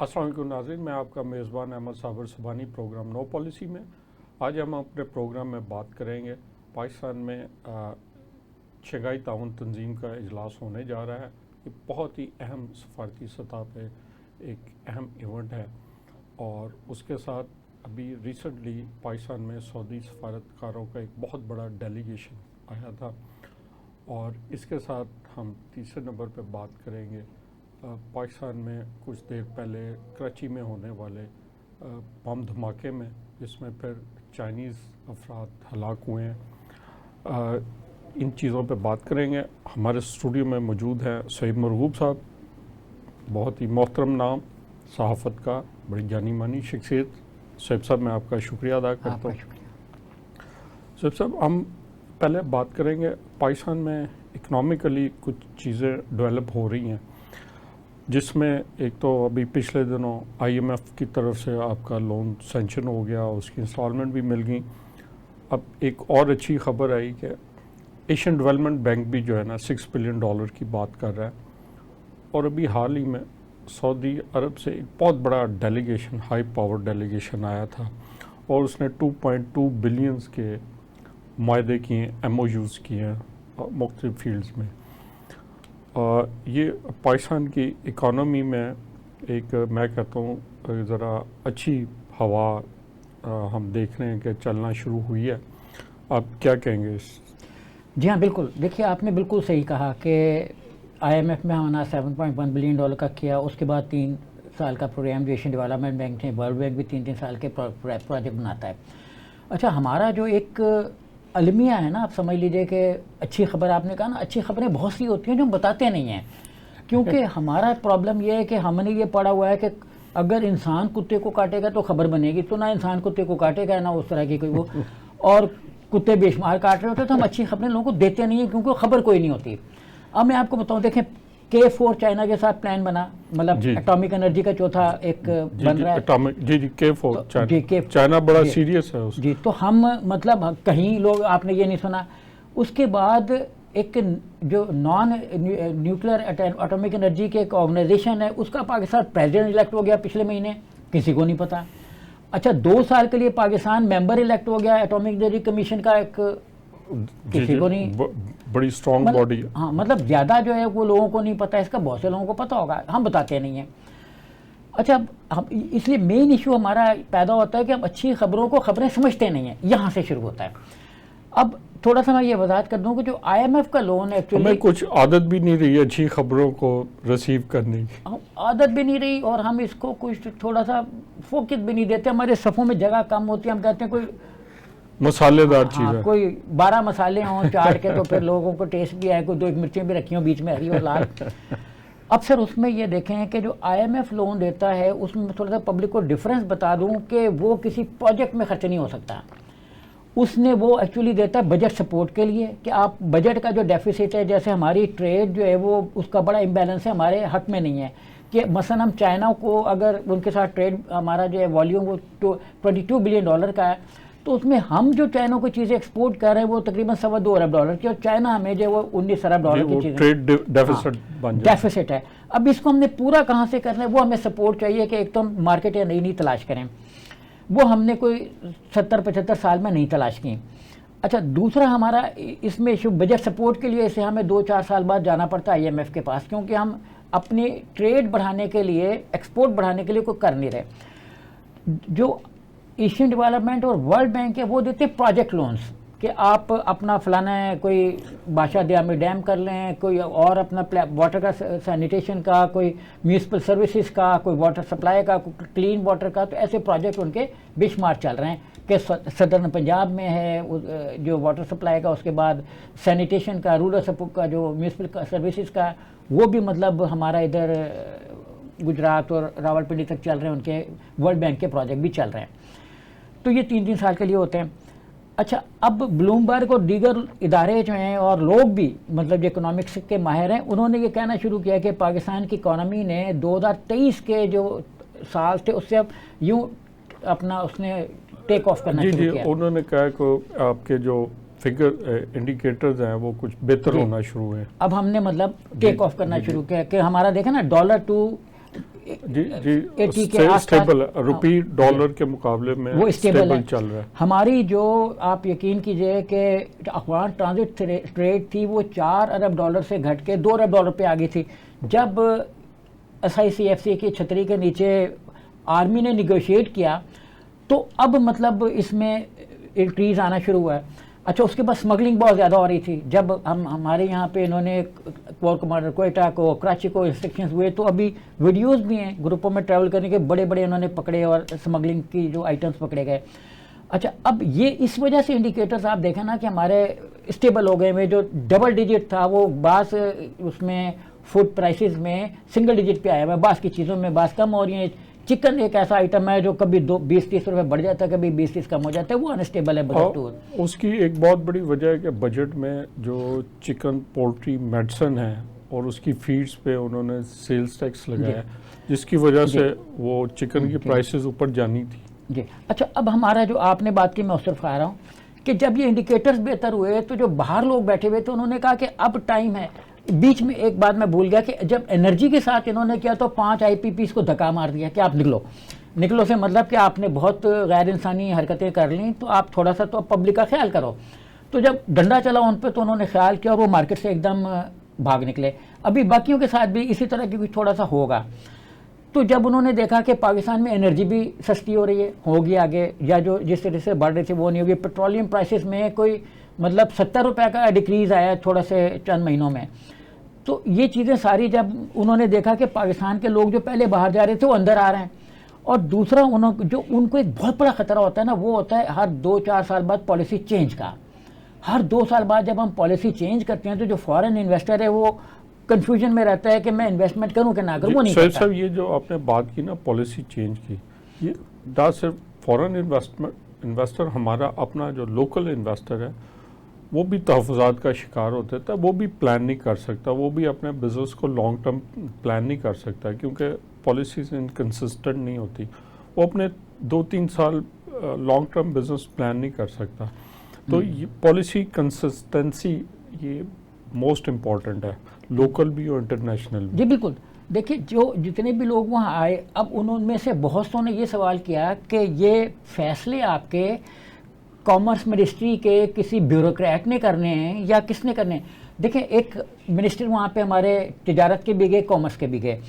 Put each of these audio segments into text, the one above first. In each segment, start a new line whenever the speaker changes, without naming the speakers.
السلام علیکم ناظرین، میں آپ کا میزبان احمد صابر سبحانی پروگرام نو پالیسی میں. آج ہم اپنے پروگرام میں بات کریں گے پاکستان میں شنگھائی تعاون تنظیم کا اجلاس ہونے جا رہا ہے. یہ بہت ہی اہم سفارتی سطح پہ ایک اہم ایونٹ ہے، اور اس کے ساتھ ابھی ریسنٹلی پاکستان میں سعودی سفارتکاروں کا ایک بہت بڑا ڈیلیگیشن آیا تھا. اور اس کے ساتھ ہم تیسرے نمبر پہ بات کریں گے پاکستان میں کچھ دیر پہلے کراچی میں ہونے والے بم دھماکے میں، جس میں پھر چائنیز افراد ہلاک ہوئے ہیں. ان چیزوں پہ بات کریں گے. ہمارے اسٹوڈیو میں موجود ہیں سعید مرغوب صاحب، بہت ہی محترم نام، صحافت کا بڑی جانی مانی شخصیت. سعید صاحب میں آپ کا شکریہ ادا کرتا ہوں. سعید صاحب، ہم پہلے بات کریں گے پاکستان میں اکنامکلی کچھ چیزیں ڈیولپ ہو رہی ہیں، جس میں ایک تو ابھی پچھلے دنوں آئی ایم ایف کی طرف سے آپ کا لون سینکشن ہو گیا، اس کی انسٹالمنٹ بھی مل گئی. اب ایک اور اچھی خبر آئی کہ ایشین ڈیولپمنٹ بینک بھی جو ہے نا $6 بلین کی بات کر رہا ہے. اور ابھی حال ہی میں سعودی عرب سے ایک بہت بڑا ڈیلیگیشن، ہائی پاور ڈیلیگیشن آیا تھا، اور اس نے 2.2 بلینز کے معاہدے کیے، ایم او یوز کیے ہیں مختلف فیلڈز میں. یہ پاکستان کی اکانومی میں ایک، میں کہتا ہوں، ذرا اچھی ہوا ہم دیکھ رہے ہیں کہ چلنا شروع ہوئی ہے. آپ کیا کہیں گے اس؟
جی ہاں، بالکل. دیکھیے، آپ نے بالکل صحیح کہا کہ آئی ایم ایف میں ہم نے $7.1 بلین کا کیا. اس کے بعد 3 سال کا پروگرام جو ایشین ڈیولپمنٹ بینک نے، ورلڈ بینک بھی 3 سال کے پروجیکٹ بناتا ہے. اچھا، ہمارا جو ایک المیہ ہے نا، آپ سمجھ لیجئے کہ اچھی خبر، آپ نے کہا نا، اچھی خبریں بہت سی ہوتی ہیں جو ہم بتاتے نہیں ہیں. کیونکہ ہمارا پرابلم یہ ہے کہ ہم نے یہ پڑھا ہوا ہے کہ اگر انسان کتے کو کاٹے گا تو خبر بنے گی، تو نہ انسان کتے کو کاٹے گا، نہ اس طرح کی کوئی وہ، اور کتے بے شمار کاٹ رہے ہوتے ہیں تو ہم اچھی خبریں لوگوں کو دیتے نہیں ہیں، کیونکہ خبر کوئی نہیں ہوتی. اب میں آپ کو بتاؤں، دیکھیں K4 چائنا کے ساتھ پلان بنا، مطلب اٹامک انرجی کا چوتھا ایک بن رہا ہے.
جی K4 چائنا بڑا سیریس ہے اس.
جی، تو ہم مطلب کہیں لوگ، آپ نے یہ نہیں سنا. اس کے بعد ایک جو نان نیوکلیر اٹامک انرجی کے ایک آرگنائزیشن ہے، اس کا پاکستان پریزیڈنٹ الیکٹ ہو گیا پچھلے مہینے، کسی کو نہیں پتا. اچھا، 2 سال کے لیے پاکستان ممبر الیکٹ ہو گیا اٹامک انرجی کمیشن کا، ایک کسی کو نہیں.
بڑی اسٹرانگ باڈی.
ہاں، مطلب زیادہ جو ہے وہ لوگوں کو نہیں پتا، اس کا بہت سے لوگوں کو پتا ہوگا، ہم بتاتے نہیں ہیں. اچھا، ہم اس لیے مین ایشو ہمارا پیدا ہوتا ہے کہ ہم اچھی خبروں کو خبریں سمجھتے نہیں ہیں، یہاں سے شروع ہوتا ہے. اب تھوڑا سا میں یہ وضاحت کر دوں کہ جو آئی ایم ایف کا لون ایکچولی
ہمیں کچھ عادت بھی نہیں رہی اچھی خبروں کو ریسیو کرنے کی،
عادت بھی نہیں رہی، اور ہم اس کو کچھ تھوڑا سا فوکس بھی نہیں دیتے. ہمارے صفوں میں جگہ کم ہوتی ہے، ہم کہتے ہیں کوئی
مسالے دار چیز ہے،
کوئی 12 مسالے ہوں چاٹ کے تو پھر لوگوں کو ٹیسٹ بھی آئے، کوئی 2 مرچیں بھی رکھی ہوں بیچ میں، ہری اور لال. اب سر اس میں یہ دیکھیں کہ جو آئی ایم ایف لون دیتا ہے، اس میں تھوڑا سا پبلک کو ڈفرینس بتا دوں کہ وہ کسی پروجیکٹ میں خرچ نہیں ہو سکتا. اس نے وہ ایکچولی دیتا ہے بجٹ سپورٹ کے لیے، کہ آپ بجٹ کا جو ڈیفیسٹ ہے، جیسے ہماری ٹریڈ جو ہے وہ اس کا بڑا امبیلنس ہے، ہمارے حق میں نہیں ہے. کہ مثلا ہم چائنا کو اگر ان کے ساتھ ٹریڈ، ہمارا جو ہے والیوم وہ $22 بلین کا ہے، تو اس میں ہم جو چائنا کو چیزیں ایکسپورٹ کر رہے ہیں وہ تقریباً $2.25 ارب کی، اور چائنا ہمیں جو ہے وہ $19 ارب کی چیزیں
ٹریڈ ڈیفیسٹ
ہے. اب اس کو ہم نے پورا کہاں سے کرنا ہے؟ وہ ہمیں سپورٹ چاہیے کہ ایک تو ہم مارکیٹ یا نئی تلاش کریں، وہ ہم نے کوئی 70-75 سال میں نہیں تلاش کی. اچھا، دوسرا ہمارا اس میں ایشو بجٹ سپورٹ کے لیے، اسے ہمیں 2-4 سال بعد جانا پڑتا ہے آئی ایم ایف کے پاس، کیونکہ ہم اپنی ٹریڈ بڑھانے کے لیے، ایکسپورٹ بڑھانے کے لیے کوئی کر نہیں رہے. جو ایشین ڈیولپمنٹ اور ورلڈ بینک ہے وہ دیتے ہیں پروجیکٹ لونز، کہ آپ اپنا فلانا کوئی بادشاہ دیا میں ڈیم کر لیں، کوئی اور اپنا واٹر کا سینیٹیشن کا، کوئی میونسپل سروسز کا، کوئی واٹر سپلائی کا، کوئی کلین واٹر کا. تو ایسے پروجیکٹ ان کے بے شمار چل رہے ہیں کہ صدرن پنجاب میں ہے جو واٹر سپلائی کا، اس کے بعد سینیٹیشن کا، رورل سپورٹ کا، جو میونسپل سروسز کا، وہ بھی مطلب ہمارا ادھر گجرات اور راول پنڈی تک چل رہے ہیں، ان کے ورلڈ بینک کے پروجیکٹ بھی چل رہے ہیں. تو یہ 3 سال کے لیے ہوتے ہیں. اچھا، اب بلومبرگ اور دیگر ادارے جو ہیں اور لوگ بھی مطلب جو اکنامکس کے ماہر ہیں، انہوں نے یہ کہنا شروع کیا کہ پاکستان کی اکانومی نے 2023 کے جو سال تھے اس سے اب یوں اپنا اس نے ٹیک آف کرنا شروع کیا.
انہوں نے کہا کہ آپ کے جو فگر انڈیکیٹرز ہیں وہ کچھ بہتر ہونا شروع ہیں.
اب ہم نے مطلب ٹیک آف کرنا شروع کیا کہ ہمارا دیکھیں نا $2
جی جی
80 کے آس
اسٹیبل
پاس
روپی ڈالر کے مقابلے میں
وہ اسٹیبل ہے
چل رہا ہے.
ہماری جو آپ یقین کیجئے کہ افغان ٹرانزٹ ٹریڈ تھی وہ 4 ارب ڈالر سے گھٹ کے 2 ارب ڈالر پہ آ گئی تھی. جب SICFC کی چھتری کے نیچے آرمی نے نیگوشیٹ کیا تو اب مطلب اس میں انکریز آنا شروع ہوا ہے. اچھا اس کے بعد اسمگلنگ بہت زیادہ ہو رہی تھی. جب ہمارے یہاں پہ انہوں نے کور کمانڈر کوئٹہ کو کراچی کو انسٹرکشنز ہوئے تو ابھی ویڈیوز بھی ہیں گروپوں میں ٹریول کرنے کے بڑے بڑے انہوں نے پکڑے اور اسمگلنگ کی جو آئٹمس پکڑے گئے. اچھا اب یہ اس وجہ سے انڈیکیٹرز آپ دیکھیں نا کہ ہمارے اسٹیبل ہو گئے میں جو ڈبل ڈیجٹ تھا وہ بعض اس میں فوڈ پرائسز میں سنگل ڈیجٹ پہ آیا ہوا ہے, بعض کی چیزوں میں بعض کم ہو رہی ہیں. چکن ایک ایسا آئٹم ہے جو کبھی 20-30 روپے بڑھ جاتا ہے کبھی 20-30 کم ہو جاتا ہے, وہ انسٹیبل ہے بجٹ ٹور.
اس کی ایک بہت بڑی وجہ ہے کہ بجٹ میں جو چکن پولٹری میڈیسن ہے اور اس کی فیڈز پہ انہوں نے سیلز ٹیکس لگایا جس کی وجہ سے وہ چکن کی پرائسز اوپر جانی تھی.
جی اچھا اب ہمارا جو آپ نے بات کی میں اس طرف آ رہا ہوں کہ جب یہ انڈیکیٹرز بہتر ہوئے تو جو باہر لوگ بیٹھے ہوئے تو انہوں نے کہا کہ اب ٹائم ہے. بیچ میں ایک بات میں بھول گیا کہ جب انرجی کے ساتھ انہوں نے کیا تو 5 IPPs کو دھکا مار دیا کہ آپ نکلو سے مطلب کہ آپ نے بہت غیر انسانی حرکتیں کر لیں تو آپ تھوڑا سا تو پبلک کا خیال کرو. تو جب ڈنڈا چلا ان پہ تو انہوں نے خیال کیا اور وہ مارکیٹ سے ایک دم بھاگ نکلے. ابھی باقیوں کے ساتھ بھی اسی طرح کی کچھ تھوڑا سا ہوگا. تو جب انہوں نے دیکھا کہ پاکستان میں انرجی بھی سستی ہو رہی ہے ہوگی آگے یا جو جس طرح سے بڑھ رہی تھی وہ نہیں ہوگی. پیٹرولیم پرائسز میں کوئی مطلب 70 روپے کا ڈیکریز آیا تھوڑا سے چند مہینوں میں. تو یہ چیزیں ساری جب انہوں نے دیکھا کہ پاکستان کے لوگ جو پہلے باہر جا رہے تھے وہ اندر آ رہے ہیں اور دوسرا جو ان کو ایک بہت بڑا خطرہ ہوتا ہے نا وہ ہوتا ہے ہر 2-4 سال بعد پالیسی چینج کا. ہر 2 سال بعد جب ہم پالیسی چینج کرتے ہیں تو جو فارن انویسٹر ہے وہ کنفیوژن میں رہتا ہے کہ میں انویسٹمنٹ کروں کہ نہ کروں, وہ نہیں کرتا.
صاحب یہ جو آپ نے بات کی نا پالیسی چینج کی, یہ نہ صرف فارن انویسٹر ہمارا اپنا جو لوکل انویسٹر ہے وہ بھی تحفظات کا شکار ہوتا ہے, وہ بھی پلان نہیں کر سکتا, وہ بھی اپنے بزنس کو لانگ ٹرم پلان نہیں کر سکتا کیونکہ پالیسیز انکنسسٹنٹ نہیں ہوتی. وہ اپنے 2-3 سال لانگ ٹرم بزنس پلان نہیں کر سکتا. تو یہ پالیسی کنسسٹنسی یہ موسٹ امپورٹنٹ ہے لوکل بھی اور انٹرنیشنل بھی.
جی بالکل. دیکھیے جو جتنے بھی لوگ وہاں آئے اب انہوں میں سے بہت سو نے یہ سوال کیا کہ یہ فیصلے آپ کے کامرس منسٹری کے کسی بیوروکریٹ نے کرنے ہیں یا کس نے کرنے ہیں. دیکھیں ایک منسٹر وہاں پہ ہمارے تجارت کے بھی گئے کامرس کے بھی گئے.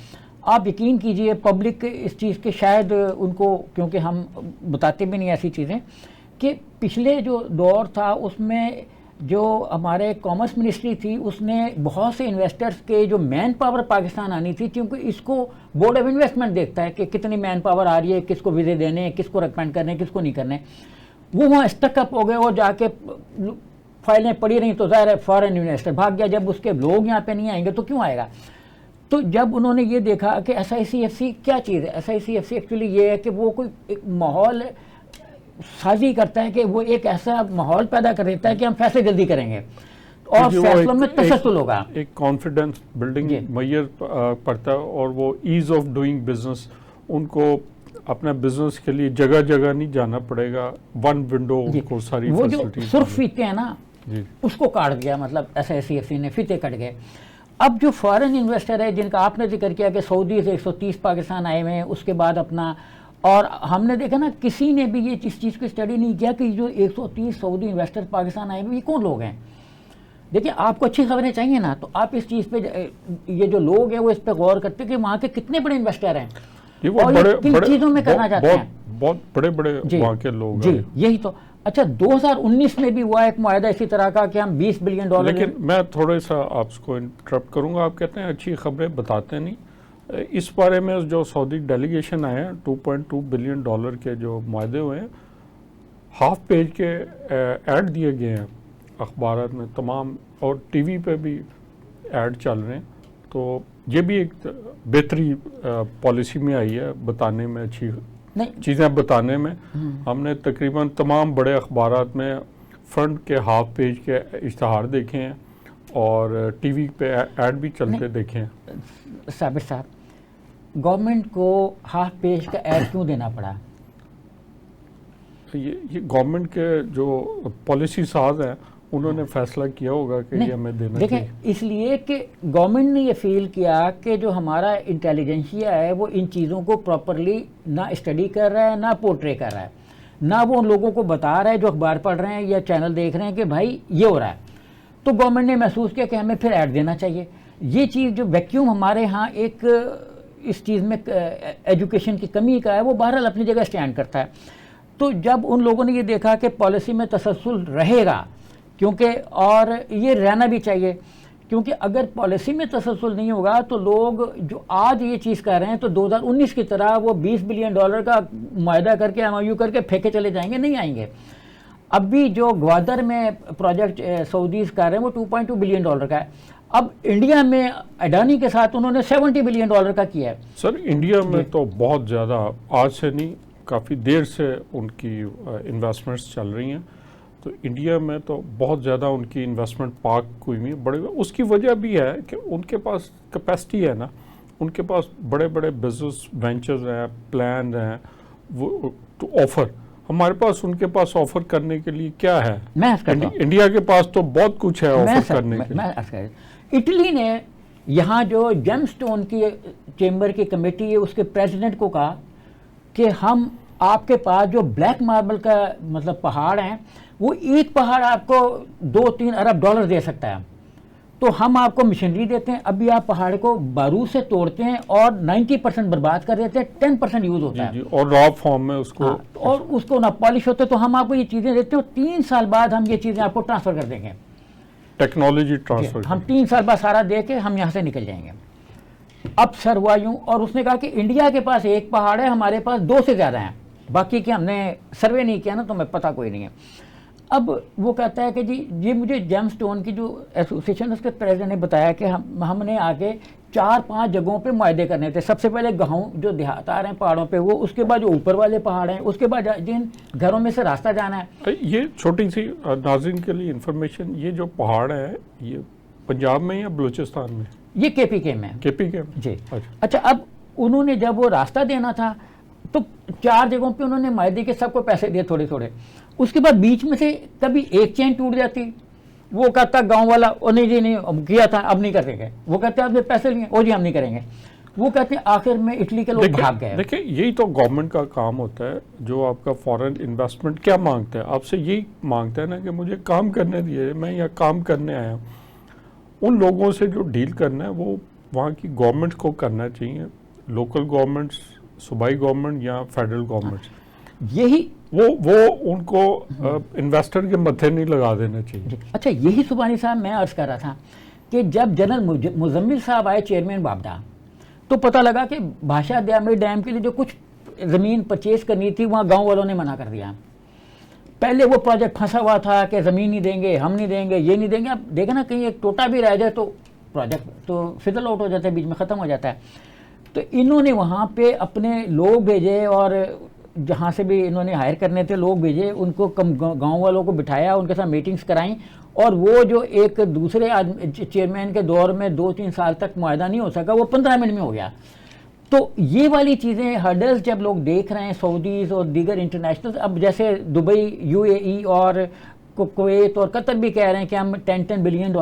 آپ یقین کیجئے پبلک اس چیز کے شاید ان کو کیونکہ ہم بتاتے بھی نہیں ایسی چیزیں کہ پچھلے جو دور تھا اس میں جو ہمارے کامرس منسٹری تھی اس نے بہت سے انویسٹرز کے جو مین پاور پاکستان آنی تھی کیونکہ اس کو بورڈ آف انویسٹمنٹ دیکھتا ہے کہ کتنی مین پاور آ رہی ہے, کس کو ویزے دینے ہیں, کس کو ریکمینڈ کرنے ہیں, کس کو نہیں کرنے. وہ وہاں اسٹک اپ ہو گئے اور جا کے فائلیں پڑی رہیں تو ظاہر ہے فارن انویسٹر بھاگ گیا. جب اس کے لوگ یہاں پہ نہیں آئیں گے تو کیوں آئے گا. تو جب انہوں نے یہ دیکھا کہ SICFC کیا چیز ہے, SICFC ایکچولی یہ ہے کہ وہ کوئی ایک ماحول سازی کرتا ہے کہ وہ ایک ایسا ماحول پیدا کر دیتا ہے کہ ہم فیصلے جلدی کریں گے اور فیصلوں میں تسلسل ہوگا.
ایک کانفیڈنس بلڈنگ میئر پڑتا ہے اور وہ ایز آف ڈوئنگ بزنس, ان کو اپنا بزنس کے لیے جگہ جگہ نہیں جانا پڑے گا, ون ونڈو کو ساری
وہ جو
فیسلٹیز.
سرخ فیتے ہیں نا اس کو کاٹ دیا, مطلب SICFC نے فیتے کٹ گئے. اب جو فارن انویسٹر ہے جن کا آپ نے ذکر کیا کہ سعودی سے 130 پاکستان آئے ہوئے ہیں, اس کے بعد اپنا اور ہم نے دیکھا نا کسی نے بھی یہ اس چیز کو اسٹڈی نہیں کیا کہ جو 130 سعودی انویسٹر پاکستان آئے ہوئے یہ کون لوگ ہیں. دیکھیے آپ کو اچھی خبریں چاہیے نا تو آپ اس چیز پہ یہ جو لوگ ہیں وہ اس پہ غور کرتے ہیں کہ وہاں کے کتنے بڑے انویسٹر ہیں اور یہ کن چیزوں میں کرنا چاہتے ہیں.
بہت بڑے بڑے وہاں کے لوگ ہیں.
یہی تو. اچھا 2019 میں بھی ہوا ایک معاہدہ اسی طرح کا کہ ہم $20 بلین.
لیکن میں تھوڑا سا آپ کو انٹرپٹ کروں گا. آپ کہتے ہیں اچھی خبریں بتاتے نہیں. اس بارے میں جو سعودی ڈیلیگیشن آئے ہیں $2.2 بلین کے جو معاہدے ہوئے ہیں, ہاف پیج کے ایڈ دیے گئے ہیں اخبارات میں تمام اور ٹی وی پہ بھی ایڈ چل رہے ہیں. تو یہ بھی ایک بہتری پالیسی میں آئی ہے بتانے میں, اچھی چیزیں بتانے میں. ہم نے تقریباً تمام بڑے اخبارات میں فرنٹ کے ہاف پیج کے اشتہار دیکھے ہیں اور ٹی وی پہ ایڈ بھی چلتے دیکھے ہیں.
صابر صاحب گورنمنٹ کو ہاف پیج کا ایڈ کیوں دینا پڑا؟
یہ گورنمنٹ کے جو پالیسی ساز ہیں انہوں نے فیصلہ کیا ہوگا کہ یہ ہمیں دینا
دیکھیں
چاہیے.
اس لیے کہ گورنمنٹ نے یہ فیل کیا کہ جو ہمارا انٹیلیجنسیا ہے وہ ان چیزوں کو پراپرلی نہ اسٹڈی کر رہا ہے، نہ پورٹرے کر رہا ہے، نہ وہ ان لوگوں کو بتا رہا ہے جو اخبار پڑھ رہے ہیں یا چینل دیکھ رہے ہیں کہ بھائی یہ ہو رہا ہے. تو گورنمنٹ نے محسوس کیا کہ ہمیں پھر ایڈ دینا چاہیے. یہ چیز جو ویکیوم ہمارے ہاں ایک اس چیز میں ایجوکیشن کی کمی کا ہے، وہ بہرحال اپنی جگہ اسٹینڈ کرتا ہے. تو جب ان لوگوں نے یہ دیکھا کہ پالیسی میں تسلسل رہے گا، کیونکہ اور یہ رہنا بھی چاہیے، کیونکہ اگر پالیسی میں تسلسل نہیں ہوگا تو لوگ جو آج یہ چیز کر رہے ہیں تو 2019 کی طرح وہ $20 بلین کا معاہدہ کر کے MOU کر کے پھینکے چلے جائیں گے، نہیں آئیں گے. اب بھی جو گوادر میں پروجیکٹ سعودیز کر رہے ہیں وہ $2.2 بلین کا ہے. اب انڈیا میں اڈانی کے ساتھ انہوں نے $70 بلین کا کیا ہے.
سر انڈیا میں تو بہت زیادہ آج سے نہیں کافی دیر سے ان کی انویسٹمنٹس چل رہی ہیں. تو انڈیا میں تو بہت زیادہ ان کی انویسٹمنٹ پارک ہوئی ہوئی بڑے. اس کی وجہ بھی ہے کہ ان کے پاس کیپیسٹی ہے نا، ان کے پاس بڑے بڑے بزنس وینچرز ہیں، پلان ہیں وہ ٹو آفر. ہمارے پاس ان کے پاس آفر کرنے کے لیے کیا ہے؟ انڈیا کے پاس تو بہت کچھ ہے آفر کرنے کے لیے.
اٹلی نے یہاں جو جیم سٹون کی چیمبر کی کمیٹی ہے اس کے پریزیڈنٹ کو کہا کہ ہم آپ کے پاس جو بلیک ماربل کا مطلب پہاڑ ہیں وہ ایک پہاڑ آپ کو $2-3 ارب دے سکتا ہے، تو ہم آپ کو مشینری دیتے ہیں. ابھی آپ پہاڑ کو بارود سے توڑتے ہیں اور 90% برباد کر دیتے ہیں، 10% یوز ہوتا ہے
اور را فارم میں اس کو
اور اس کو نہ پالش ہوتے. تو ہم آپ کو یہ چیزیں دیتے ہیں، 3 سال بعد ہم یہ چیزیں آپ کو ٹرانسفر کر دیں گے.
ٹیکنالوجی ٹرانسفر
ہم 3 سال بعد سارا دے کے ہم یہاں سے نکل جائیں گے. اب سر ہوا یوں، اور اس نے کہا کہ انڈیا کے پاس ایک پہاڑ ہے، ہمارے پاس 2 سے زیادہ ہیں، باقی کہ ہم نے سروے نہیں کیا نا تو ہمیں پتہ کوئی نہیں ہے. اب وہ کہتا ہے کہ جی یہ مجھے جیم سٹون کی جو ایسوسیشن اس کے پریزیڈنٹ نے بتایا کہ ہم نے آگے 4-5 جگہوں پہ معاہدے کرنے تھے. سب سے پہلے گاؤں جو دیہات آ رہے ہیں پہاڑوں پہ وہ، اس کے بعد جو اوپر والے پہاڑ ہیں، اس کے بعد جن گھروں میں سے راستہ جانا ہے.
یہ چھوٹی سی ناظرین کے لیے انفارمیشن، یہ جو پہاڑ ہے یہ پنجاب میں یا بلوچستان میں؟
یہ KPK میں.
KPK
جی. اچھا اب انہوں نے جب وہ راستہ دینا تھا تو 4 جگہوں پہ انہوں نے معاہدے کے سب کو پیسے دیے تھوڑے تھوڑے. اس کے بعد بیچ میں سے کبھی ایک چین ٹوٹ جاتی، وہ کہتا گاؤں والا او نہیں جی نہیں کیا تھا اب نہیں کریں گے. وہ کہتے ہیں آپ نے پیسے لیے، او جی ہم نہیں کریں گے. وہ کہتے ہیں آخر میں اٹلی کے لوگ بھاگ گئے.
دیکھیں یہی تو گورنمنٹ کا کام ہوتا ہے. جو آپ کا فارن انویسٹمنٹ کیا مانگتا ہے؟ آپ سے یہی مانگتا ہے نا کہ مجھے کام کرنے دیے، میں یہاں کام کرنے آیا ہوں. ان لوگوں سے جو ڈیل کرنا ہے وہ وہاں کی گورنمنٹ کو کرنا چاہیے، لوکل گورنمنٹس، صوبائی گورنمنٹ یا فیڈرل گورنمنٹ.
یہی
وہ ان کو انویسٹر کے متھے نہیں لگا دینا چاہیے.
اچھا یہی سبحانی صاحب میں عرض کر رہا تھا کہ جب جنرل مزمل صاحب آئے چیئرمین بابڈا تو پتہ لگا کہ بھاشا ڈیم کے لیے جو کچھ زمین پرچیز کرنی تھی وہاں گاؤں والوں نے منع کر دیا. پہلے وہ پروجیکٹ پھنسا ہوا تھا کہ زمین نہیں دیں گے، ہم نہیں دیں گے، یہ نہیں دیں گے. اب دیکھیں نا کہیں ایک ٹوٹا بھی رہ جائے تو پروجیکٹ تو فضل آؤٹ ہو جاتا ہے، بیچ میں ختم ہو جاتا ہے. تو انہوں نے وہاں پہ اپنے لوگ بھیجے اور جہاں سے بھی انہوں نے ہائر کرنے تھے لوگ بھیجے، ان کو گاؤں والوں کو بٹھایا، ان کے ساتھ میٹنگز کرائیں. اور وہ جو ایک دوسرے چیئرمین کے دور میں 2-3 سال تک معاہدہ نہیں ہو سکا وہ 15 منٹ میں ہو گیا. تو یہ والی چیزیں ہرڈلز جب لوگ دیکھ رہے ہیں سعودیز اور دیگر انٹرنیشنل، اب جیسے دبئی، UAE اور کویت اور قطر بھی کہہ رہے ہیں کہ ہم $10 بلین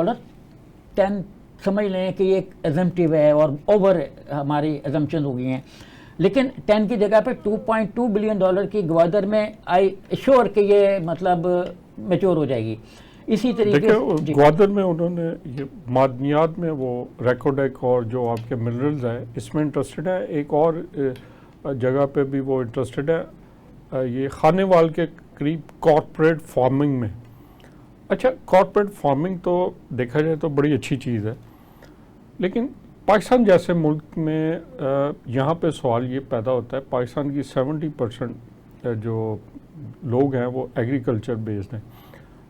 10 سمجھ لیں کہ یہ ایک ایزمپٹیو ہے اور اوور ہماری ایزمپشن ہو گئی ہیں. لیکن 10 کی جگہ پہ $2.2 بلین کی گوادر میں آئی ایشور کہ یہ مطلب میچور ہو جائے گی. اسی طریقے
سے گوادر میں انہوں نے یہ معدنیات میں وہ ریکوڈیک اور جو آپ کے منرلز ہیں اس میں انٹرسٹڈ ہے. ایک اور جگہ پہ بھی وہ انٹرسٹڈ ہے، یہ خانے وال کے قریب کارپوریٹ فارمنگ میں. اچھا کارپوریٹ فارمنگ تو دیکھا جائے تو بڑی اچھی چیز ہے، لیکن پاکستان جیسے ملک میں یہاں پہ سوال یہ پیدا ہوتا ہے، پاکستان کی 70% جو لوگ ہیں وہ ایگریکلچر بیسڈ ہیں.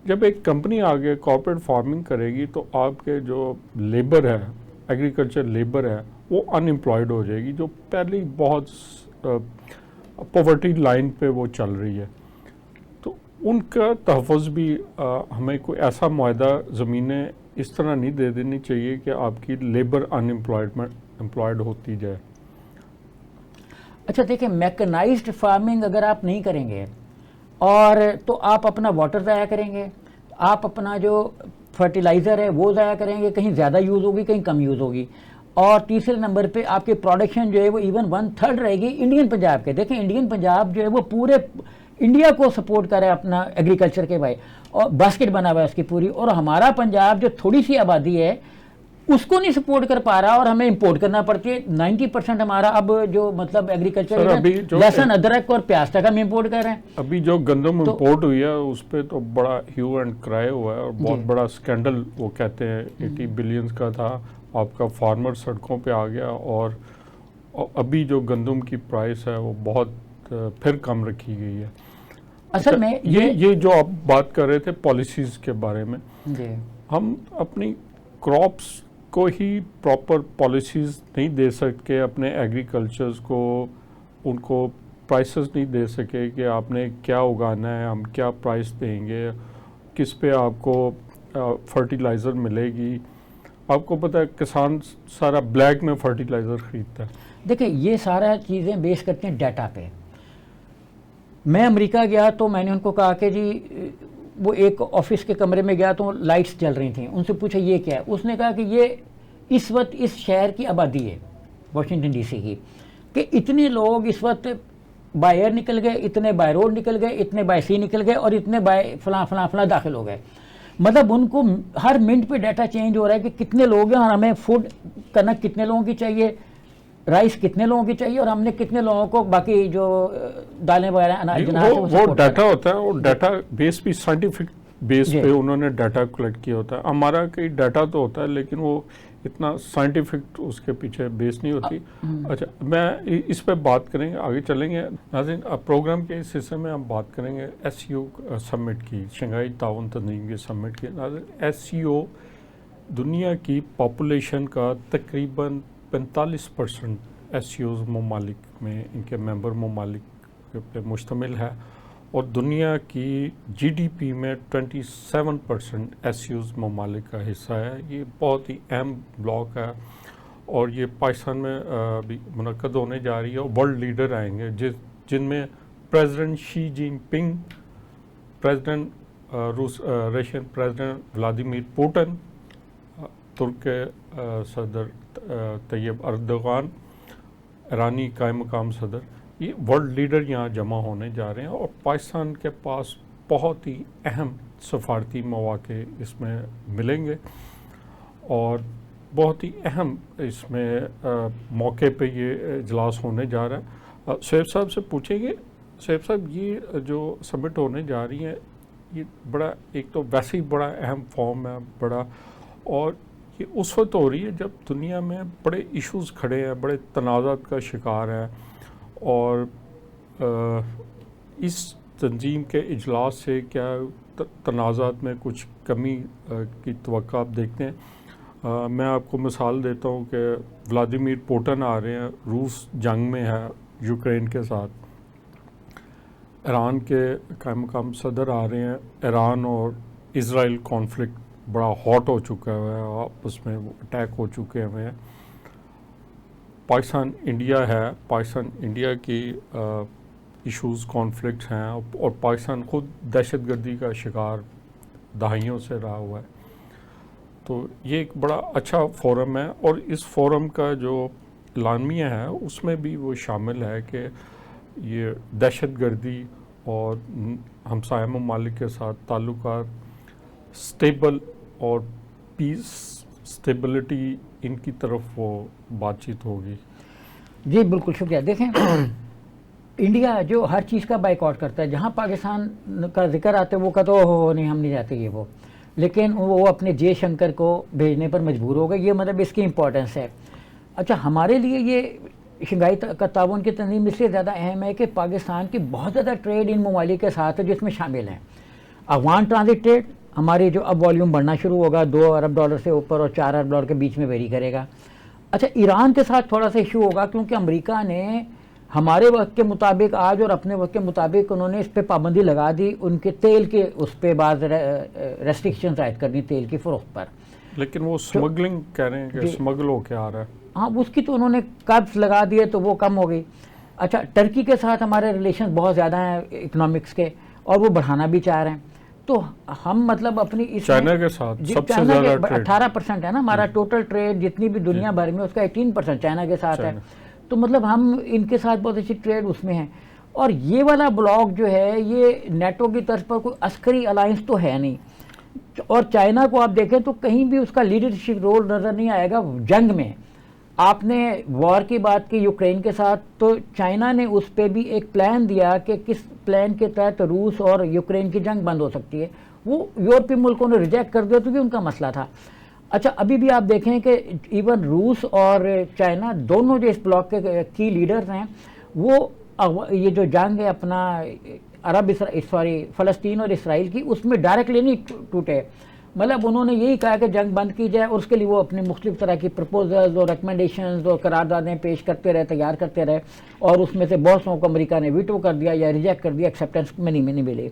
جب ایک کمپنی آگے کارپوریٹ فارمنگ کرے گی تو آپ کے جو لیبر ہے، ایگریکلچر لیبر ہے، وہ ان امپلائڈ ہو جائے گی، جو پہلے بہت پاورٹی لائن پہ وہ چل رہی ہے. تو ان کا تحفظ بھی ہمیں کوئی ایسا معاہدہ زمینیں اس طرح نہیں دے دینی چاہیے کہ آپ کی لیبر ان امپلائڈ ہوتی جائے.
اچھا دیکھیں میکنائزڈ فارمنگ اگر آپ نہیں کریں گے اور تو آپ اپنا واٹر ضائع کریں گے، آپ اپنا جو فرٹیلائزر ہے وہ ضائع کریں گے, کہیں زیادہ یوز ہوگی کہیں کم یوز ہوگی. اور تیسرے نمبر پہ آپ کی پروڈکشن جو ہے وہ ایون 1/3 رہے گی انڈین پنجاب کے. دیکھیں انڈین پنجاب جو ہے وہ پورے انڈیا کو سپورٹ کرے اپنا ایگریکلچر کے بھائی, اور باسکٹ بنا ہوا ہے اس کی پوری, اور ہمارا پنجاب جو تھوڑی سی آبادی ہے اس کو نہیں سپورٹ کر پا رہا اور ہمیں امپورٹ کرنا پڑتی ہے. 90% ہمارا اب جو مطلب ایگریکلچر لہسن ادرک اور پیاز تک ہم امپورٹ کر رہے ہیں.
ابھی جو گندم امپورٹ ہوئی ہے اس پہ تو بڑا ہیو اینڈ کرائے ہوا ہے, اور بہت بڑا سکینڈل وہ کہتے ہیں 80 بلین کا تھا. آپ کا فارمر سڑکوں پہ آ گیا, اور ابھی جو گندم کی پرائس ہے وہ بہت پھر کم رکھی گئی ہے.
اصل میں
یہ جو آپ بات کر رہے تھے پالیسیز کے بارے میں, ہم اپنی کراپس کو ہی پراپر پالیسیز نہیں دے سکتے اپنے ایگریکلچرز کو, ان کو پرائسز نہیں دے سکے کہ آپ نے کیا اگانا ہے, ہم کیا پرائس دیں گے, کس پہ آپ کو فرٹیلائزر ملے گی. آپ کو پتہ ہے کسان سارا بلیک میں فرٹیلائزر خریدتا ہے.
دیکھیں یہ سارا چیزیں بیس کرتے ہیں ڈیٹا پہ. میں امریکہ گیا تو میں نے ان کو کہا کہ جی وہ ایک آفس کے کمرے میں گیا تو لائٹس جل رہی تھیں, ان سے پوچھا یہ کیا ہے, اس نے کہا کہ یہ اس وقت اس شہر کی آبادی ہے واشنگٹن ڈی سی کی, کہ اتنے لوگ اس وقت بائی ایئر نکل گئے, اتنے بائی روڈ نکل گئے, اتنے بائی سی نکل گئے, اور اتنے بائی فلاں فلاں فلاں داخل ہو گئے. مطلب ان کو ہر منٹ پہ ڈیٹا چینج ہو رہا ہے کہ کتنے لوگ ہیں, اور ہمیں فوڈ کنک کتنے لوگوں کی چاہیے, رائس کتنے لوگوں کی چاہیے, اور ہم نے کتنے لوگوں کو باقی جو دالیں وغیرہ اناج
وہ ڈیٹا ہوتا ہے, اور ڈیٹا بیس بھی سائنٹیفک بیس پہ انہوں نے ڈیٹا کلیکٹ کیا ہوتا ہے. ہمارا کئی ڈیٹا تو ہوتا ہے لیکن وہ اتنا سائنٹیفک اس کے پیچھے بیس نہیں ہوتی. اچھا, میں اس پہ بات کریں گے, آگے چلیں گے. ناظرین, پروگرام کے اس حصے میں ہم بات کریں گے SCO سمٹ کی, شنگھائی تعاون تنظیم کے سمٹ کی. ناظرین, SCO دنیا کی پاپولیشن کا تقریباً 45% SCOs ممالک میں ان کے ممبر ممالک پہ مشتمل ہے, اور دنیا کی GDP میں 27% SCOs ممالک کا حصہ ہے. یہ بہت ہی اہم بلاک ہے, اور یہ پاکستان میں بھی منعقد ہونے جا رہی ہے, اور ورلڈ لیڈر آئیں گے جن میں پریزیڈنٹ شی جن پنگ, رشین پریزیڈنٹ ولادیمیر پوٹن, ترک صدر طیب اردوغان, ایرانی قائم مقام صدر, یہ ورلڈ لیڈر یہاں جمع ہونے جا رہے ہیں. اور پاکستان کے پاس بہت ہی اہم سفارتی مواقع اس میں ملیں گے, اور بہت ہی اہم اس میں موقع پہ یہ اجلاس ہونے جا رہا ہے. شعیب صاحب سے پوچھیں گے, شعیب صاحب یہ جو سمٹ ہونے جا رہی ہے یہ بڑا, ایک تو ویسے ہی بڑا اہم فارم ہے بڑا, اور یہ اس وقت ہو رہی ہے جب دنیا میں بڑے ایشوز کھڑے ہیں, بڑے تنازعات کا شکار ہے, اور اس تنظیم کے اجلاس سے کیا تنازعات میں کچھ کمی کی توقع آپ دیکھتے ہیں؟ میں آپ کو مثال دیتا ہوں کہ ولادیمیر پوٹن آ رہے ہیں, روس جنگ میں ہے یوکرین کے ساتھ, ایران کے قائم مقام صدر آ رہے ہیں, ایران اور اسرائیل کانفلکٹ بڑا ہاٹ ہو چکا ہے, آپس میں اٹیک ہو چکے ہوئے ہیں. پاکستان انڈیا ہے, پاکستان انڈیا کی ایشوز کانفلکٹس ہیں, اور پاکستان خود دہشت گردی کا شکار دہائیوں سے رہا ہوا ہے. تو یہ ایک بڑا اچھا فورم ہے, اور اس فورم کا جو اعلامیہ ہے اس میں بھی وہ شامل ہے کہ یہ دہشت گردی اور ہمسایہ ممالک کے ساتھ تعلقات سٹیبل اور پیس سٹیبلٹی ان کی طرف وہ بات چیت ہوگی.
جی بالکل شکریہ. دیکھیں انڈیا جو ہر چیز کا بائیک آؤٹ کرتا ہے, جہاں پاکستان کا ذکر آتا ہے وہ کہتا ہو نہیں ہم نہیں جاتے یہ وہ, لیکن وہ اپنے جے شنکر کو بھیجنے پر مجبور ہو گئے. یہ مطلب اس کی امپورٹنس ہے. اچھا, ہمارے لیے یہ شنگھائی کا تعاون کی تنظیم اس لیے زیادہ اہم ہے کہ پاکستان کی بہت زیادہ ٹریڈ ان ممالک کے ساتھ ہے جس میں شامل ہیں افغان ٹرانزٹ ٹریڈ. ہماری جو اب والیوم بڑھنا شروع ہوگا $2 ارب سے اوپر اور $4 ارب کے بیچ میں ویری کرے گا. اچھا, ایران کے ساتھ تھوڑا سا ایشو ہوگا کیونکہ امریکہ نے ہمارے وقت کے مطابق آج اور اپنے وقت کے مطابق انہوں نے اس پہ پابندی لگا دی, ان کے تیل کے اس پہ بعض ریسٹرکشنز عائد کر دی تیل کی فروخت پر.
لیکن وہ سمگلنگ کہہ رہے ہیں کہ سمگل ہو کے آ رہا ہے.
ہاں, اس کی تو انہوں نے قبض لگا دیے تو وہ کم ہو گئی. اچھا, ٹرکی کے ساتھ ہمارے ریلیشن بہت زیادہ ہیں اکنامکس کے, اور وہ بڑھانا بھی چاہ رہے ہیں. تو ہم مطلب اپنی اس
چائنا کے ساتھ سب سے زیادہ ٹریڈ
18% ہے نا ہمارا ٹوٹل ٹریڈ جتنی بھی دنیا بھر میں، اس کا 18% چائنا کے ساتھ ہے. تو مطلب ہم ان کے ساتھ بہت اچھی ٹریڈ اس میں ہے. اور یہ والا بلاک جو ہے یہ نیٹو کی طرف پر کوئی عسکری الائنس تو ہے نہیں، اور چائنا کو آپ دیکھیں تو کہیں بھی اس کا لیڈرشپ رول نظر نہیں آئے گا جنگ میں. آپ نے وار کی بات کی یوکرین کے ساتھ، تو چائنا نے اس پہ بھی ایک پلان دیا کہ کس پلان کے تحت روس اور یوکرین کی جنگ بند ہو سکتی ہے. وہ یورپی ملکوں نے ریجیکٹ کر دیا تو ان کا مسئلہ تھا. اچھا ابھی بھی آپ دیکھیں کہ ایون روس اور چائنا دونوں جو اس بلاک کے کی لیڈرز ہیں، وہ یہ جو جنگ ہے اپنا فلسطین اور اسرائیل کی، اس میں ڈائریکٹلی نہیں ٹوٹے. مطلب انہوں نے یہی کہا کہ جنگ بند کی جائے، اور اس کے لیے وہ اپنے مختلف طرح کی پرپوزلز اور ریکمنڈیشنز اور قراردادیں پیش کرتے رہے، تیار کرتے رہے، اور اس میں سے بہت سو کو امریکہ نے ویٹو کر دیا یا ریجیکٹ کر دیا، ایکسیپٹنس میں نہیں ملے.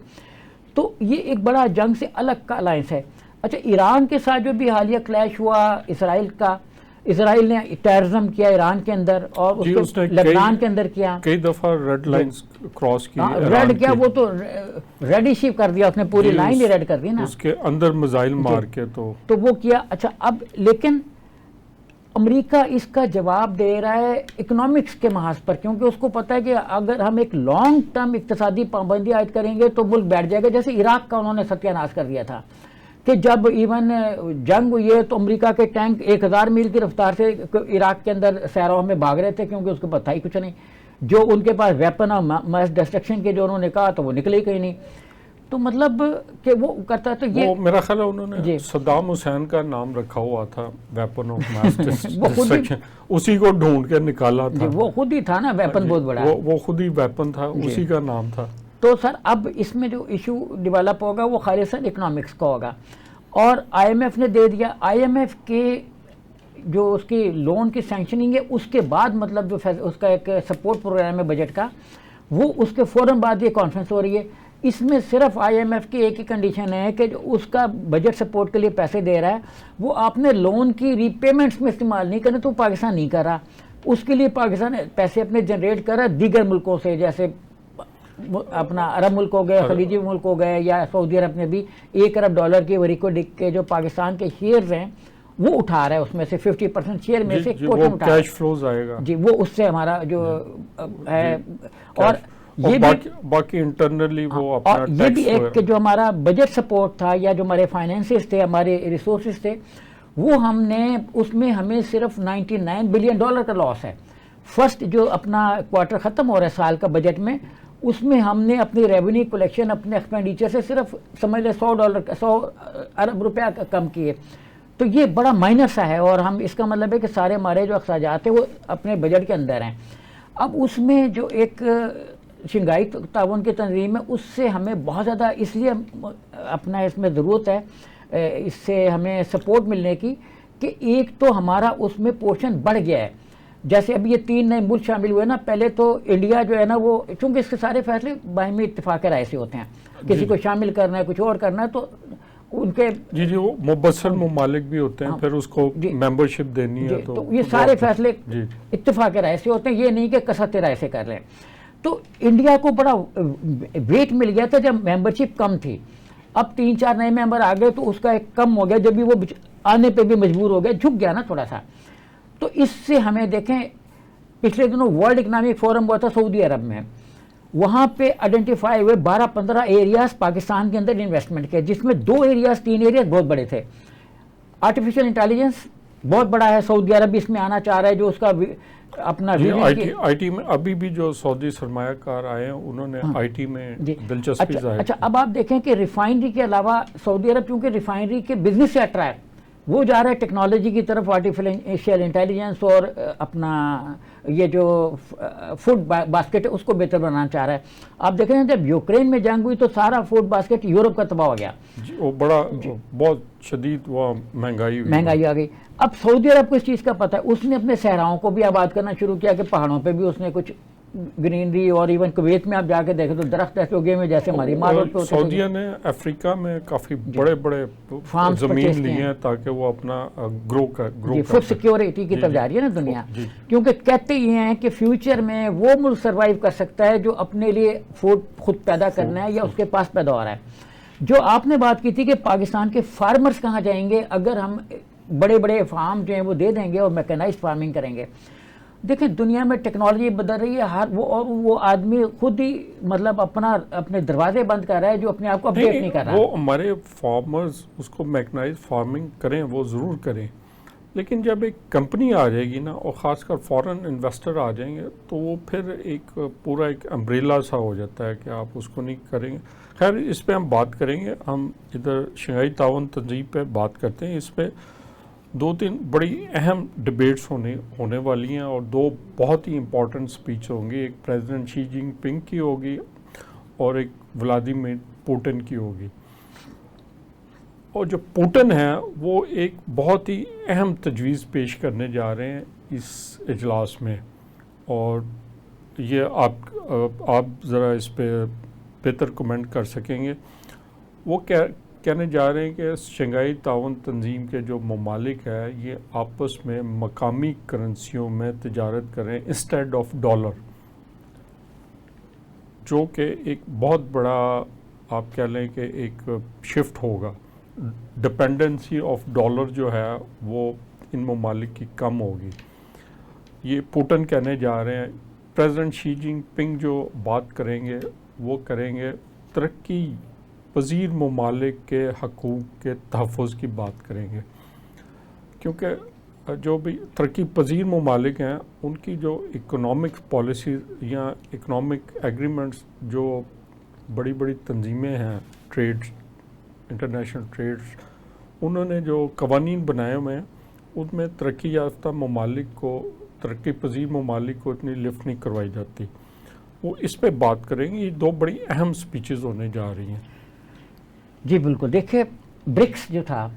تو یہ ایک بڑا جنگ سے الگ کا الائنس ہے. اچھا ایران کے ساتھ جو بھی حالیہ کلیش ہوا اسرائیل نے ٹیررزم کیا ایران کے اندر، اور اس نے لبنان کے اندر کیا،
کئی دفعہ ریڈ لائنز کراس کی.
ریڈ کیا، وہ تو ریڈ ہی شپ کر دیا اس نے، پوری لائن ہی ریڈ کر دی نا،
اس کے اندر میزائل مار کے تو وہ
کیا. اچھا اب لیکن امریکہ اس کا جواب دے رہا ہے اکنامکس کے محاذ پر، کیونکہ اس کو پتہ ہے کہ اگر ہم ایک لانگ ٹرم اقتصادی پابندی عائد کریں گے تو ملک بیٹھ جائے گا. جیسے عراق کا انہوں نے ستیہ ناش کر دیا تھا کہ جب ایون جنگ ہوئی ہے تو امریکہ کے ٹینک 1000 میل کی رفتار سے عراق کے اندر سیراؤں میں بھاگ رہے تھے، کیونکہ اس کو پتہ ہی کچھ نہیں. جو ان کے پاس ویپن اور میس ڈسٹرکشن کے جو انہوں نے کہا تو وہ نکلے ہی کہیں نہیں. تو مطلب کہ وہ کرتا تو یہ
میرا خیال ہے انہوں نے صدام حسین کا نام رکھا ہوا تھا ویپن آف میس ڈسٹرکشن، اسی کو ڈھونڈ کے نکالا تھا.
وہ خود ہی تھا نا ویپن، بہت بڑا
وہ خود ہی ویپن تھا، اسی کا نام تھا.
تو سر اب اس میں جو ایشو ڈیولپ ہوگا وہ خالصاً اکنامکس کا ہوگا. اور آئی ایم ایف نے دے دیا، آئی ایم ایف کے جو اس کی لون کی سینکشننگ ہے اس کے بعد مطلب جو اس کا ایک سپورٹ پروگرام ہے بجٹ کا، وہ اس کے فوراً بعد یہ کانفرنس ہو رہی ہے. اس میں صرف آئی ایم ایف کی ایک ہی کنڈیشن ہے کہ جو اس کا بجٹ سپورٹ کے لیے پیسے دے رہا ہے وہ آپ نے لون کی ری پیمنٹس میں استعمال نہیں کرنے، تو پاکستان نہیں کر رہا. اس کے لیے پاکستان پیسے اپنے جنریٹ کر رہا ہے دیگر ملکوں سے، جیسے اپنا عرب ملک ہو گئے، خلیجی ملک ہو گئے، یا سعودی عرب نے بھی $1 ارب کی وریکو ڈک کے جو پاکستان کے شیئرز ہیں وہ اٹھا رہا ہے، اس میں سے 50% شیئر میں سے
پورشن اٹھا رہا ہے، کیش فلوز آئے گا
جی، وہ اس سے ہمارا جو ہے. اور یہ بھی
باقی انٹرنلی وہ اپنا
اور یہ بھی ایک کہ جو ہمارا بجٹ سپورٹ تھا یا جو ہمارے فائنینسز تھے، ہمارے ریسورسز تھے، وہ ہم نے اس میں ہمیں صرف $99 بلین کا لاس ہے. فرسٹ جو اپنا کوارٹر ختم ہو رہا ہے سال کا بجٹ میں، اس میں ہم نے اپنی ریونیو کلیکشن اپنے ایکسپینڈیچر سے صرف سمجھ لیں $100 ارب کم کیے. تو یہ بڑا مائنر سا ہے، اور ہم اس کا مطلب ہے کہ سارے ہمارے جو اخراجات ہیں وہ اپنے بجٹ کے اندر ہیں. اب اس میں جو ایک شنگھائی تعاون کی تنظیم ہے، اس سے ہمیں بہت زیادہ اس لیے اپنا اس میں ضرورت ہے، اس سے ہمیں سپورٹ ملنے کی، کہ ایک تو ہمارا اس میں پورشن بڑھ گیا ہے. جیسے اب یہ 3 نئے ملک شامل ہوئے نا، پہلے تو انڈیا جو ہے نا وہ چونکہ اس کے سارے فیصلے باہمی اتفاق رائے سے ہوتے ہیں، کسی کو شامل کرنا ہے، کچھ اور کرنا ہے، تو ان کے
جی وہ مبصر ممالک بھی ہوتے ہیں، پھر اس کو ممبرشپ دینی ہے،
تو یہ سارے فیصلے اتفاق رائے سے ہوتے ہیں، یہ نہیں کہ کثرت رائے سے کر رہے ہیں. تو انڈیا کو بڑا ویٹ مل گیا تھا جب ممبرشپ کم تھی. اب 3-4 نئے ممبر آ گئے تو اس کا ایک کم ہو گیا، جب بھی وہ آنے پہ بھی مجبور ہو گیا، جھک گیا نا تھوڑا سا. تو اس سے ہمیں دیکھیں پچھلے دنوں ورلڈ اکنامک فورم ہوا تھا سعودی عرب میں، وہاں پہ آئیڈینٹیفائی ہوئے 12-15 ایریاز پاکستان کے اندر انویسٹمنٹ کے، جس میں 3 ایریاز بہت بڑے تھے. آرٹیفیشل انٹیلیجنس بہت بڑا ہے، سعودی عرب بھی اس میں آنا چاہ رہا ہے، جو اس کا اپنا
آئی ٹی میں ابھی بھی جو سعودی سرمایہ کار آئے ہیں انہوں نے آئی ٹی میں دلچسپی ظاہر.
اچھا اب آپ دیکھیں کہ ریفائنری کے علاوہ سعودی عرب چونکہ ریفائنری کے بزنس سے اٹرا ہے، وہ جا رہا ہے ٹیکنالوجی کی طرف، آرٹیفیشل انٹیلیجنس، اور اپنا یہ جو فوڈ باسکٹ ہے اس کو بہتر بنانا چاہ رہا ہے. آپ دیکھ رہے ہیں جب یوکرین میں جنگ ہوئی تو سارا فوڈ باسکٹ یورپ کا تباہ ہو گیا،
وہ بڑا بہت شدید وہ مہنگائی
آ گئی. اب سعودی عرب کو اس چیز کا پتہ ہے، اس نے اپنے صحراؤں کو بھی آباد کرنا شروع کیا، کہ پہاڑوں پہ بھی اس نے کچھ گرینری، اور ایون کویت میں آپ جا کے دیکھیں تو درخت ایسے اگے میں جیسے ہماری مارکیٹ پہ ہوتے ہیں.
سعودیہ نے افریقہ میں کافی بڑے زمین لی ہیں تاکہ وہ اپنا گرو
فوڈ سیکیورٹی کی طرف جا رہی ہے نا دنیا، کیونکہ کہتے یہ ہیں کہ فیوچر میں وہ ملک سروائیو کر سکتا ہے جو اپنے لیے فوڈ خود پیدا کرنا ہے یا اس کے پاس پیدا ہو رہا ہے. جو آپ نے بات کی تھی کہ پاکستان کے فارمرز کہاں جائیں گے اگر ہم بڑے بڑے فارم جو ہیں وہ دے دیں گے اور میکنائزڈ فارمنگ کریں گے. دیکھیں دنیا میں ٹیکنالوجی بدل رہی ہے, وہ آدمی خود ہی مطلب اپنے دروازے بند کر رہا ہے جو اپنے آپ کو اپڈیٹ نہیں کر رہا.
وہ ہمارے فارمرز اس کو میکنائز فارمنگ کریں, وہ ضرور کریں, لیکن جب ایک کمپنی آ جائے گی نا, اور خاص کر فورن انویسٹر آ جائیں گے, تو وہ پھر ایک پورا ایک امبریلا سا ہو جاتا ہے کہ آپ اس کو نہیں کریں گے. خیر اس پہ ہم بات کریں گے. ہم ادھر شنگھائی تعاون تنظیم پہ بات کرتے ہیں. اس پہ 2-3 بڑی اہم ڈبیٹس ہونے والی ہیں, اور 2 بہت ہی امپورٹنٹ سپیچ ہوں گی. ایک پریزیڈنٹ شی جن پنگ کی ہوگی اور ایک ولادیمیر پوٹن کی ہوگی. اور جو پوٹن ہے وہ ایک بہت ہی اہم تجویز پیش کرنے جا رہے ہیں اس اجلاس میں, اور یہ آپ ذرا اس پہ بہتر کمنٹ کر سکیں گے. وہ کہنے جا رہے ہیں کہ شنگھائی تعاون تنظیم کے جو ممالک ہے یہ آپس میں مقامی کرنسیوں میں تجارت کریں انسٹیڈ آف ڈالر, جو کہ ایک بہت بڑا آپ کہہ لیں کہ ایک شفٹ ہوگا. ڈپینڈنسی آف ڈالر جو ہے وہ ان ممالک کی کم ہوگی. یہ پوٹن کہنے جا رہے ہیں. پریزیڈنٹ شی جن پنگ جو بات کریں گے وہ کریں گے ترقی پذیر ممالک کے حقوق کے تحفظ کی بات کریں گے, کیونکہ جو بھی ترقی پذیر ممالک ہیں ان کی جو اکنامک پالیسیز یا اکنامک ایگریمنٹس جو بڑی بڑی تنظیمیں ہیں, ٹریڈ انٹرنیشنل ٹریڈس, انہوں نے جو قوانین بنائے ہوئے ہیں ان میں ترقی یافتہ ممالک کو, ترقی پذیر ممالک کو اتنی لفٹ نہیں کروائی جاتی. وہ اس پہ بات کریں گے. یہ 2 بڑی اہم سپیچز ہونے جا رہی ہیں.
جی بالکل. دیکھیں برکس جو تھا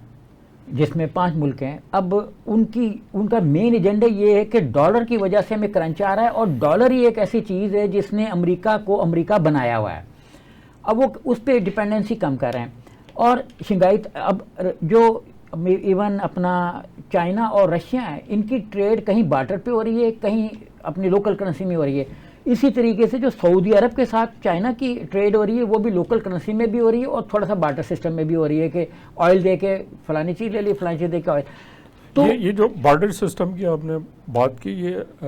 جس میں 5 ملک ہیں, اب ان کا مین ایجنڈا یہ ہے کہ ڈالر کی وجہ سے ہمیں کرنچ آ رہا ہے, اور ڈالر ہی ایک ایسی چیز ہے جس نے امریکہ بنایا ہوا ہے. اب وہ اس پہ ڈپینڈنسی کم کر رہے ہیں. اور شنگھائی اب جو ایون اپنا چائنا اور رشیا ہے, ان کی ٹریڈ کہیں بارٹر پہ ہو رہی ہے, کہیں اپنی لوکل کرنسی میں ہو رہی ہے. اسی طریقے سے جو سعودی عرب کے ساتھ چائنا کی ٹریڈ ہو رہی ہے وہ بھی لوکل کرنسی میں بھی ہو رہی ہے, اور تھوڑا سا بارٹر سسٹم میں بھی ہو رہی ہے کہ آئل دے کے فلانی چیز لے لی, فلانی چیز دے کے آئل.
تو یہ جو بارٹر سسٹم کی آپ نے بات کی, یہ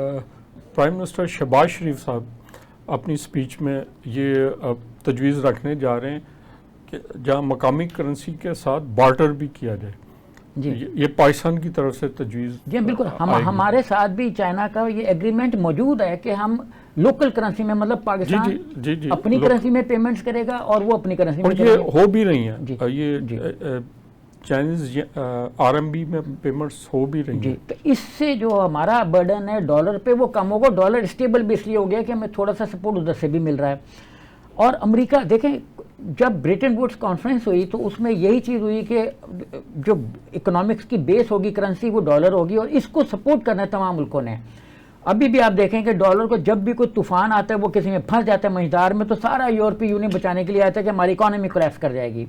پرائم منسٹر شہباز شریف صاحب اپنی سپیچ میں یہ تجویز رکھنے جا رہے ہیں کہ جہاں مقامی کرنسی کے ساتھ بارٹر بھی کیا جائے.
جی
یہ پاکستان کی طرف سے تجویز.
جی بالکل. ہمارے ساتھ بھی چائنا کا یہ ایگریمنٹ موجود ہے کہ ہم لوکل کرنسی میں, مطلب پاکستان اپنی کرنسی میں پیمنٹس کرے گا اور وہ اپنی کرنسی میں کرے گا.
یہ ہو بھی رہی ہیں, یہ چائنیز RMB میں پیمنٹس ہو بھی رہی ہیں.
تو اس سے جو ہمارا برڈن ہے ڈالر پہ وہ کم ہوگا. ڈالر اسٹیبل بھی اس لیے ہو گیا کہ ہمیں تھوڑا سا سپورٹ ادھر سے بھی مل رہا ہے. اور امریکہ دیکھیں جب بریٹن ووڈس کانفرنس ہوئی تو اس میں یہی چیز ہوئی کہ جو اکنامکس کی بیس ہوگی کرنسی وہ ڈالر ہوگی, اور اس کو سپورٹ کرنا ہے تمام ملکوں نے. ابھی بھی آپ دیکھیں کہ ڈالر کو جب بھی کوئی طوفان آتا ہے وہ کسی میں پھنس جاتا ہے مجدار میں, تو سارا یورپی یونین بچانے کے لیے آتا ہے کہ ہماری اکانومی کریش کر جائے گی.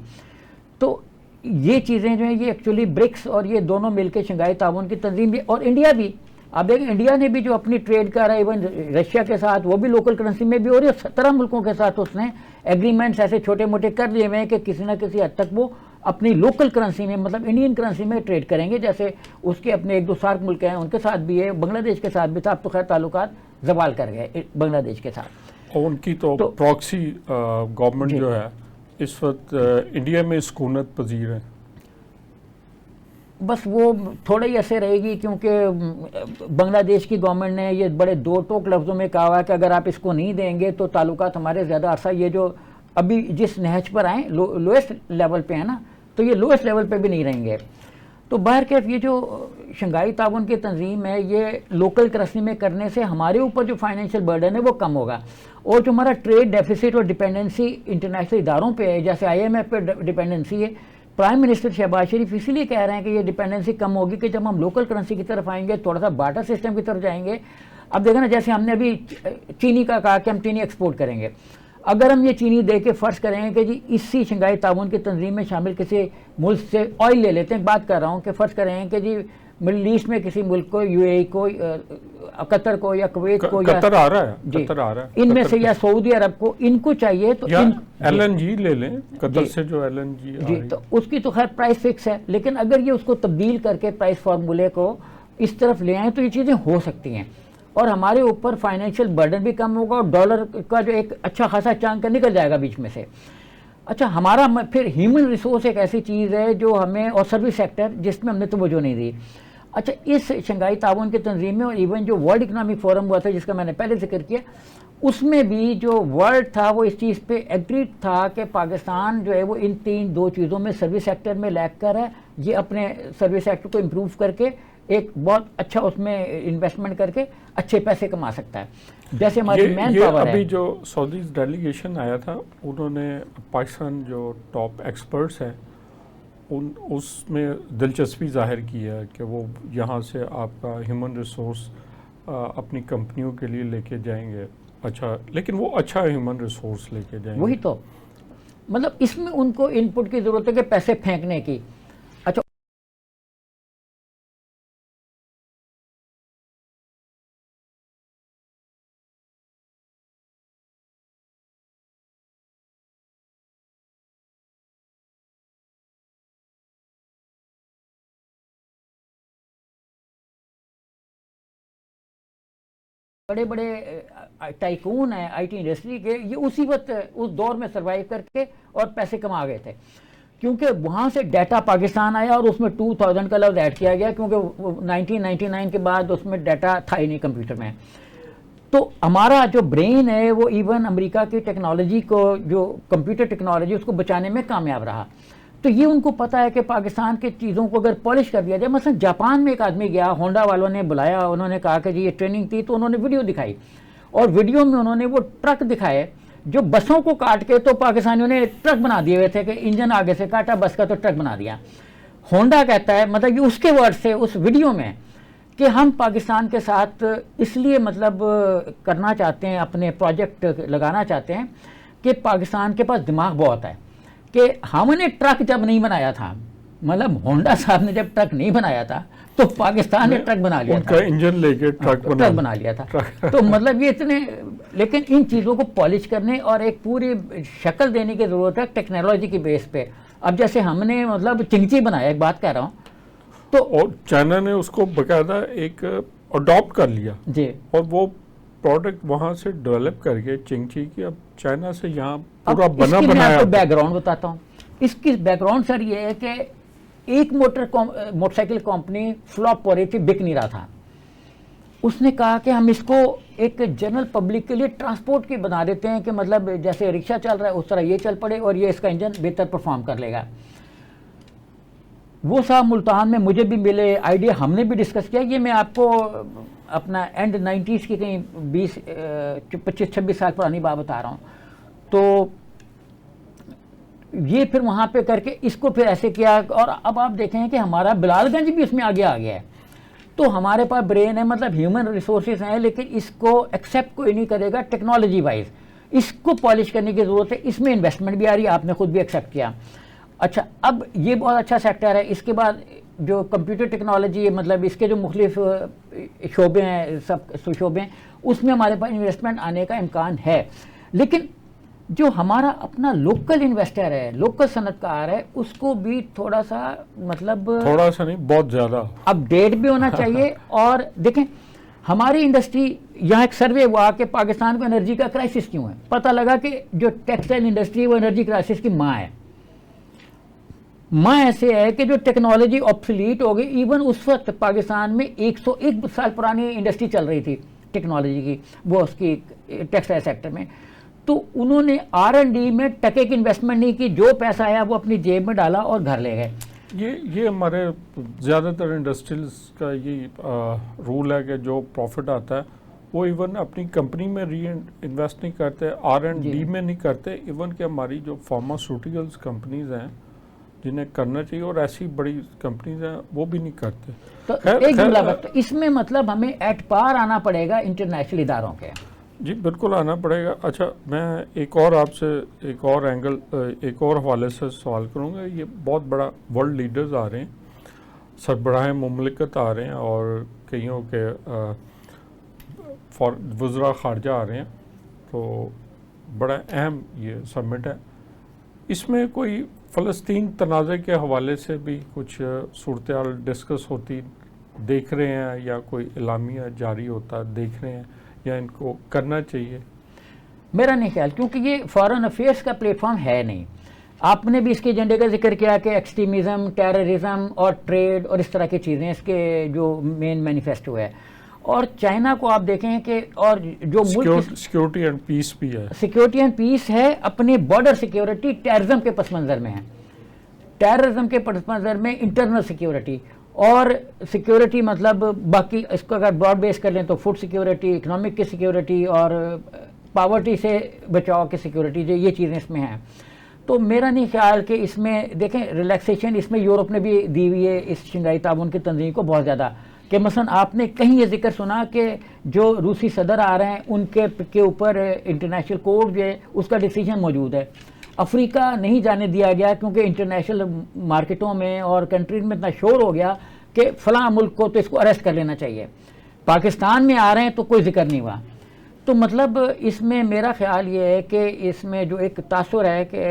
تو یہ چیزیں جو ہیں یہ ایکچولی برکس اور یہ دونوں مل کے شنگھائی تعاون کی تنظیم بھی, اور انڈیا بھی, آپ دیکھیں انڈیا نے بھی جو اپنی ٹریڈ کر رہا ہے ایون رشیا کے ساتھ وہ بھی لوکل کرنسی میں بھی ہو رہی ہے. 17 ملکوں کے ساتھ اس نے ایگریمنٹس ایسے چھوٹے موٹے کر لیے ہوئے ہیں کہ کسی نہ کسی حد تک وہ اپنی لوکل کرنسی میں, مطلب انڈین کرنسی میں ٹریڈ کریں گے. جیسے اس کے اپنے 1-2 سارک ملک ہیں ان کے ساتھ بھی ہے, بنگلہ دیش کے ساتھ بھی تھا, اب تو خیر تعلقات زوال کر گئے بنگلہ دیش کے ساتھ.
اور ان کی تو پراکسی گورنمنٹ جو ہے اس وقت انڈیا میں سکونت پذیر ہے.
بس وہ تھوڑا ہی ایسے رہے گی کیونکہ بنگلہ دیش کی گورنمنٹ نے یہ بڑے 2 ٹوک لفظوں میں کہا ہوا ہے کہ اگر آپ اس کو نہیں دیں گے تو تعلقات ہمارے زیادہ عرصہ, یہ جو ابھی جس نہج پر آئیں لوئسٹ لیول پہ ہیں نا, تو یہ لوئسٹ لیول پہ بھی نہیں رہیں گے. تو بہرکیف یہ جو شنگھائی تعاون کی تنظیم ہے یہ لوکل کرنسی میں کرنے سے ہمارے اوپر جو فائنینشیل برڈن ہے وہ کم ہوگا, اور جو ہمارا ٹریڈ ڈیفیسٹ اور ڈپینڈنسی انٹرنیشنل اداروں پہ ہے, جیسے IMF پہ ڈپینڈنسی ہے, پرائم منسٹر شہباز شریف اسی لیے کہہ رہے ہیں کہ یہ ڈپینڈنسی کم ہوگی کہ جب ہم لوکل کرنسی کی طرف آئیں گے, تھوڑا سا بارٹر سسٹم کی طرف جائیں گے. اب دیکھیں نا, جیسے ہم نے ابھی چینی کا کہا کہ ہم چینی ایکسپورٹ کریں گے, اگر ہم یہ چینی دے کے فرض کریں گے کہ جی اسی شنگھائی تعاون کی تنظیم میں شامل کسی ملک سے آئل لے لیتے ہیں, بات کر رہا ہوں کہ فرض کریں کہ جی مڈل ایسٹ میں کسی ملک کو، یو اے ای کو، قطر کو یا کویت کو،
قطر آ رہا ہے،
جی
قطر آ رہا ہے،
ان میں سے، یا سعودی عرب کو، ان کو چاہیے تو
ایل این جی لے لیں قطر سے، جو ایل این جی
جی تو اس کی تو خیر پرائس فکس ہے، لیکن اگر یہ اس کو تبدیل کر کے پرائس فارمولے کو اس طرف لے آئیں تو یہ چیزیں ہو سکتی ہیں، اور ہمارے اوپر فائنینشیل برڈن بھی کم ہوگا، اور ڈالر کا جو ایک اچھا خاصا چانک نکل جائے گا بیچ میں سے۔ اچھا ہمارا پھر ہیومن ریسورس ایک ایسی چیز ہے جو ہمیں، اور سروس سیکٹر جس میں ہم نے توجہ نہیں دی۔ اچھا اس شنگھائی تعاون کی تنظیم میں، اور ایون جو ورلڈ اکنامک فورم ہوا تھا جس کا میں نے پہلے ذکر کیا، اس میں بھی جو ورلڈ تھا وہ اس چیز پہ ایگریڈ تھا کہ پاکستان جو ہے وہ ان دو چیزوں میں، سروس سیکٹر میں لیک کر ہے، یہ اپنے سروس سیکٹر کو امپروو کر کے ایک بہت اچھا اس میں انویسٹمنٹ کر کے اچھے پیسے کما سکتا ہے، جیسے ہماری مین پاور ہے۔
ابھی جو سعودیز ڈیلیگیشن آیا تھا، انہوں نے پاکستان جو ٹاپ ایکسپرٹس ہیں اس میں دلچسپی ظاہر کی ہے کہ وہ یہاں سے آپ کا ہیومن ریسورس اپنی کمپنیوں کے لیے لے کے جائیں گے، اچھا، لیکن وہ اچھا ہیومن ریسورس لے کے جائیں گے۔
وہی تو مطلب اس میں ان کو ان پٹ کی ضرورت ہے کہ پیسے پھینکنے کی۔ اچھا بڑے بڑے ٹائکون ہیں آئی ٹی انڈسٹری کے، یہ اسی وقت اس دور میں سروائیو کر کے اور پیسے کما گئے تھے، کیونکہ وہاں سے ڈیٹا پاکستان آیا اور اس میں 2000 کا لفظ ایڈ کیا گیا، کیونکہ 1999 کے بعد اس میں ڈیٹا تھا ہی نہیں کمپیوٹر میں۔ تو ہمارا جو برین ہے وہ ایون امریکہ کی ٹیکنالوجی کو، جو کمپیوٹر ٹیکنالوجی، اس کو بچانے میں کامیاب رہا۔ تو یہ ان کو پتا ہے کہ پاکستان کے چیزوں کو اگر پالش کر دیا جائے، مثلا جاپان میں ایک آدمی گیا، ہونڈا والوں نے بلایا، انہوں نے کہا کہ جی یہ ٹریننگ تھی، تو انہوں نے ویڈیو دکھائی، اور ویڈیو میں انہوں نے وہ ٹرک دکھائے جو بسوں کو کاٹ کے، تو پاکستانیوں نے ٹرک بنا دیے ہوئے تھے کہ انجن آگے سے کاٹا بس کا تو ٹرک بنا دیا۔ ہونڈا کہتا ہے، مطلب یہ اس کے ورڈ سے اس ویڈیو میں، کہ ہم پاکستان کے ساتھ اس لیے مطلب کرنا چاہتے ہیں، اپنے پروجیکٹ لگانا چاہتے ہیں کہ پاکستان کے پاس دماغ بہت ہے، کہ ہم نے ٹرک جب نہیں بنایا تھا، مطلب ہونڈا صاحب نے جب ٹرک نہیں بنایا تھا تو پاکستان نے ٹرک بنا لیا تھا،
ان کا انجن لے کے ٹرک
بنا لیا تھا۔ تو مطلب یہ اتنے، لیکن ان چیزوں کو پالش کرنے اور ایک پوری شکل دینے کی ضرورت ہے ٹیکنالوجی کی بیس پہ۔ اب جیسے ہم نے مطلب چنگچی بنایا، ایک بات کہہ رہا ہوں، تو
اور چائنا نے اس کو باقاعدہ ایک اڈاپٹ کر لیا،
جی،
اور وہ پروڈکٹ وہاں سے ڈیولپ کر کے چنگچی کی اب چائنا سے یہاں پورا بنا
میں
بنایا۔
آپ کو بیک گراؤنڈ بتاتا ہوں۔ اس کی بیک گراؤنڈ سر یہ ہے کہ ایک موٹر سائیکل کمپنی فلاپ ہو رہی تھی، بک نہیں رہا تھا، اس نے کہا کہ ہم اس کو ایک جنرل پبلک کے لیے ٹرانسپورٹ کی بنا دیتے ہیں، کہ مطلب جیسے رکشہ چل رہا ہے اس طرح یہ چل پڑے اور یہ اس کا انجن بہتر پرفارم کر لے گا۔ وہ صاحب ملتان میں مجھے بھی ملے، آئیڈیا ہم نے بھی ڈسکس کیا، یہ میں آپ کو اپنا اینڈ 90s کی کہیں 25-26 سال پرانی بات بتا رہا ہوں۔ تو یہ پھر وہاں پہ کر کے اس کو پھر ایسے کیا، اور اب آپ دیکھیں کہ ہمارا بلال گنج بھی اس میں آگے آ گیا ہے۔ تو ہمارے پاس برین ہے، مطلب ہیومن ریسورسز ہیں، لیکن اس کو ایکسیپٹ کوئی نہیں کرے گا ٹیکنالوجی وائز، اس کو پالش کرنے کی ضرورت ہے، اس میں انویسٹمنٹ بھی آ رہی ہے، آپ نے خود بھی ایکسیپٹ کیا۔ اچھا اب یہ بہت اچھا سیکٹر ہے۔ اس کے بعد جو کمپیوٹر ٹیکنالوجی ہے، مطلب اس کے جو مختلف شعبے ہیں، سب شعبے ہیں، اس میں ہمارے پاس انویسٹمنٹ آنے کا امکان ہے، لیکن جو ہمارا اپنا لوکل انویسٹر ہے، لوکل صنعت کار ہے، اس کو بھی تھوڑا سا مطلب
تھوڑا سا نہیں، بہت زیادہ
اپ ڈیٹ بھی ہونا چاہیے۔ اور دیکھیں ہماری انڈسٹری، یہاں ایک سروے ہوا کہ پاکستان کو انرجی کا کرائسس کیوں ہے، پتہ لگا کہ جو ٹیکسٹائل انڈسٹری ہے وہ انرجی کرائسس کی ماں ہے۔ ماں ایسے ہے کہ جو ٹیکنالوجی آبسلیٹ ہو گئی، ایون اس وقت پاکستان میں 101 سال پرانی انڈسٹری چل رہی تھی ٹیکنالوجی کی، وہ اس کی ٹیکسٹائل سیکٹر میں، تو انہوں نے R&D میں ٹکے کی انویسٹمنٹ نہیں کی، جو پیسہ آیا وہ اپنی جیب میں ڈالا اور گھر لے گئے۔
یہ ہمارے زیادہ تر انڈسٹریز کا یہ رول ہے کہ جو پروفٹ آتا ہے وہ ایون اپنی کمپنی میں ری انویسٹ نہیں کرتے، R&D میں نہیں کرتے، ایون کہ ہماری جو فارماسیوٹیکلز کمپنیز ہیں جنہیں کرنا چاہیے، اور ایسی بڑی کمپنیز ہیں وہ بھی نہیں کرتے۔
تو ایک جملہ بات، اس میں مطلب ہمیں ایٹ پار آنا پڑے گا انٹرنیشنل اداروں کے۔
جی بالکل آنا پڑے گا۔ اچھا میں ایک اور آپ سے ایک اور اینگل، ایک اور حوالے سے سوال کروں گا۔ یہ بہت بڑا ورلڈ لیڈرز آ رہے ہیں، سربراہ مملکت آ رہے ہیں اور کئیوں کے وزراء خارجہ آ رہے ہیں، تو بڑا اہم یہ سمٹ ہے. اس میں کوئی فلسطین تنازع کے حوالے سے بھی کچھ صورتحال ڈسکس ہوتی دیکھ رہے ہیں، یا کوئی اعلامیہ جاری ہوتا دیکھ رہے ہیں، یا ان کو کرنا چاہیے؟
میرا نہیں خیال، کیونکہ یہ فارن افیئرس کا پلیٹ فارم ہے نہیں. آپ نے بھی اس کے ایجنڈے کا ذکر کیا کہ ایکسٹریمزم، ٹیررزم اور ٹریڈ اور اس طرح کی چیزیں اس کے جو مین مینیفیسٹو ہے. اور چائنا کو آپ دیکھیں کہ اور جو ملک
سیکورٹی اینڈ پیس بھی ہے،
سیکورٹی اینڈ پیس ہے، اپنے بارڈر سیکورٹی ٹیررزم کے پس منظر میں ہے. ٹیررزم کے پس منظر میں انٹرنل سیکورٹی اور سیکورٹی مطلب باقی اس کو اگر براڈ بیس کر لیں تو فوڈ سیکورٹی، اکنامک کی سیکورٹی اور پاورٹی سے بچاؤ کی سیکورٹی، جو یہ چیزیں اس میں ہیں. تو میرا نہیں خیال کہ اس میں دیکھیں ریلیکسیشن اس میں یورپ نے بھی دی ہوئی ہے اس شنگھائی تعاون کی تنظیم کو بہت زیادہ، کہ مثلا آپ نے کہیں یہ ذکر سنا کہ جو روسی صدر آ رہے ہیں ان کے اوپر انٹرنیشنل کورٹ جو ہے اس کا ڈیسیجن موجود ہے. افریقہ نہیں جانے دیا گیا کیونکہ انٹرنیشنل مارکیٹوں میں اور کنٹریز میں اتنا شور ہو گیا کہ فلاں ملک کو تو اس کو اریسٹ کر لینا چاہیے. پاکستان میں آ رہے ہیں تو کوئی ذکر نہیں ہوا. تو مطلب اس میں میرا خیال یہ ہے کہ اس میں جو ایک تاثر ہے کہ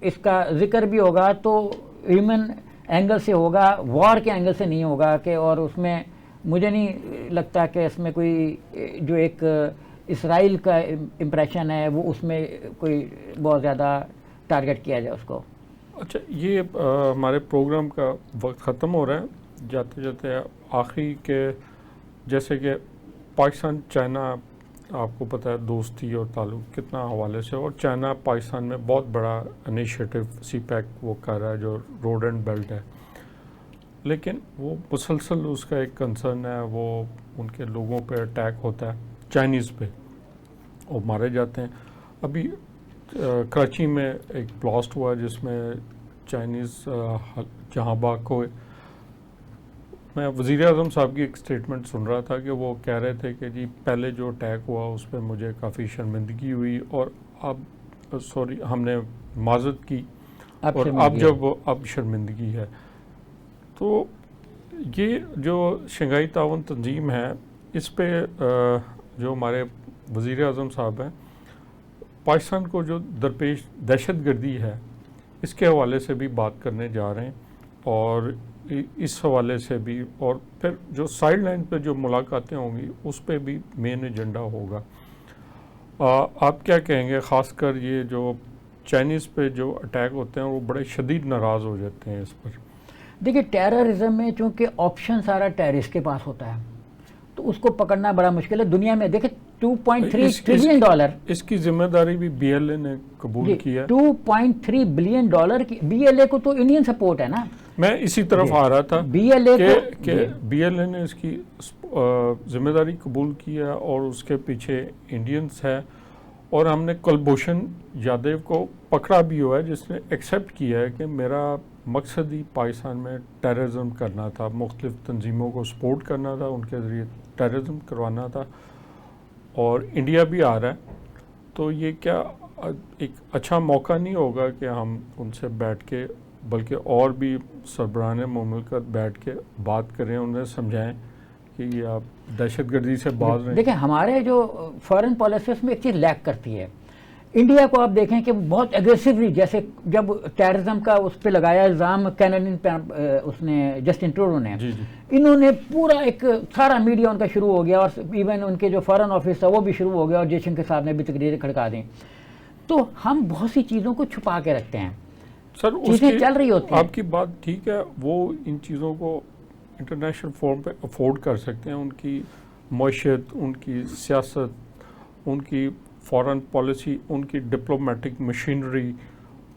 اس کا ذکر بھی ہوگا تو ہیومن اینگل سے ہوگا، وار کے اینگل سے نہیں ہوگا کہ، اور اس میں مجھے نہیں لگتا کہ اس میں کوئی جو ایک اسرائیل کا امپریشن ہے وہ اس میں کوئی بہت زیادہ ٹارگٹ کیا جائے اس کو.
اچھا، یہ ہمارے پروگرام کا وقت ختم ہو رہا ہے. جاتے جاتے آخری کے جیسے کہ پاکستان چائنا آپ کو پتہ ہے دوستی اور تعلق کتنا حوالے سے، اور چائنا پاکستان میں بہت بڑا انیشیٹو سی پیک وہ کر رہا ہے جو روڈ اینڈ بیلٹ ہے، لیکن وہ مسلسل اس کا ایک کنسرن ہے، وہ ان کے لوگوں پہ اٹیک ہوتا ہے، چائنیز پہ، اور مارے جاتے ہیں. ابھی کراچی میں ایک بلاسٹ ہوا جس میں چائنیز جہاں باغ ہوئے. میں وزیر اعظم صاحب کی ایک سٹیٹمنٹ سن رہا تھا کہ وہ کہہ رہے تھے کہ جی پہلے جو اٹیک ہوا اس پہ مجھے کافی شرمندگی ہوئی، اور ہم نے معذرت کی، اور اب شرمندگی ہے. تو یہ جو شنگھائی تعاون تنظیم ہے اس پہ جو ہمارے وزیر اعظم صاحب ہیں، پاکستان کو جو درپیش دہشت گردی ہے اس کے حوالے سے بھی بات کرنے جا رہے ہیں، اور اس حوالے سے بھی، اور پھر جو سائیڈ لائن پہ جو ملاقاتیں ہوں گی اس پہ بھی مین ایجنڈا ہوگا. آپ کیا کہیں گے؟ خاص کر یہ جو چائنیز پہ جو اٹیک ہوتے ہیں وہ بڑے شدید ناراض ہو جاتے ہیں اس پر.
دیکھیے ٹیررزم میں چونکہ آپشن سارا ٹیررسٹ کے پاس ہوتا ہے تو اس کو پکڑنا بڑا مشکل ہے. دنیا میں دیکھیں 2.3 ٹریلین ڈالر،
اس کی ذمہ داری بھی بی ایل اے نے قبول کی ہے.
2.3 بلین ڈالر کی بی ایل اے کو تو انڈین سپورٹ ہے نا.
میں اسی طرف آ رہا تھا
بی ایل اے
کہ بی ایل اے نے اس کی ذمہ داری قبول کی ہے اور اس کے پیچھے انڈینز ہے، اور ہم نے کلبھوشن یادیو کو پکڑا بھی ہوا ہے جس نے ایکسیپٹ کیا ہے کہ میرا مقصد ہی پاکستان میں ٹیررزم کرنا تھا، مختلف تنظیموں کو سپورٹ کرنا تھا، ان کے ذریعے ٹیررزم کروانا تھا، اور انڈیا بھی آ رہا ہے. تو یہ کیا ایک اچھا موقع نہیں ہوگا کہ ہم ان سے بیٹھ کے، بلکہ اور بھی سربراہان مملکت بیٹھ کے بات کریں، انہیں سمجھائیں کہ یہ آپ دہشت گردی سے باز رہیں؟
دیکھیں ہمارے جو فارن پالیسیز میں ایک چیز لیک کرتی ہے. انڈیا کو آپ دیکھیں کہ بہت ایگریسولی، جیسے جب ٹیررزم کا اس پہ لگایا الزام کینیڈین پہ اس نے جسٹن ٹروڈو نے، انہوں نے پورا ایک سارا میڈیا ان کا شروع ہو گیا، اور ایون ان کے جو فارن آفس تھا وہ بھی شروع ہو گیا، اور جے شنکر صاحب نے بھی تقریریں کھڑکا دیں. تو ہم بہت سی چیزوں کو چھپا کے رکھتے ہیں،
سر
چیزیں چل رہی ہوتی ہیں.
آپ کی بات ٹھیک ہے، وہ ان چیزوں کو انٹرنیشنل فورم پہ افورڈ کر سکتے ہیں، ان کی معیشت، ان کی سیاست، ان کی فارن پالیسی، ان کی ڈپلومیٹک مشینری،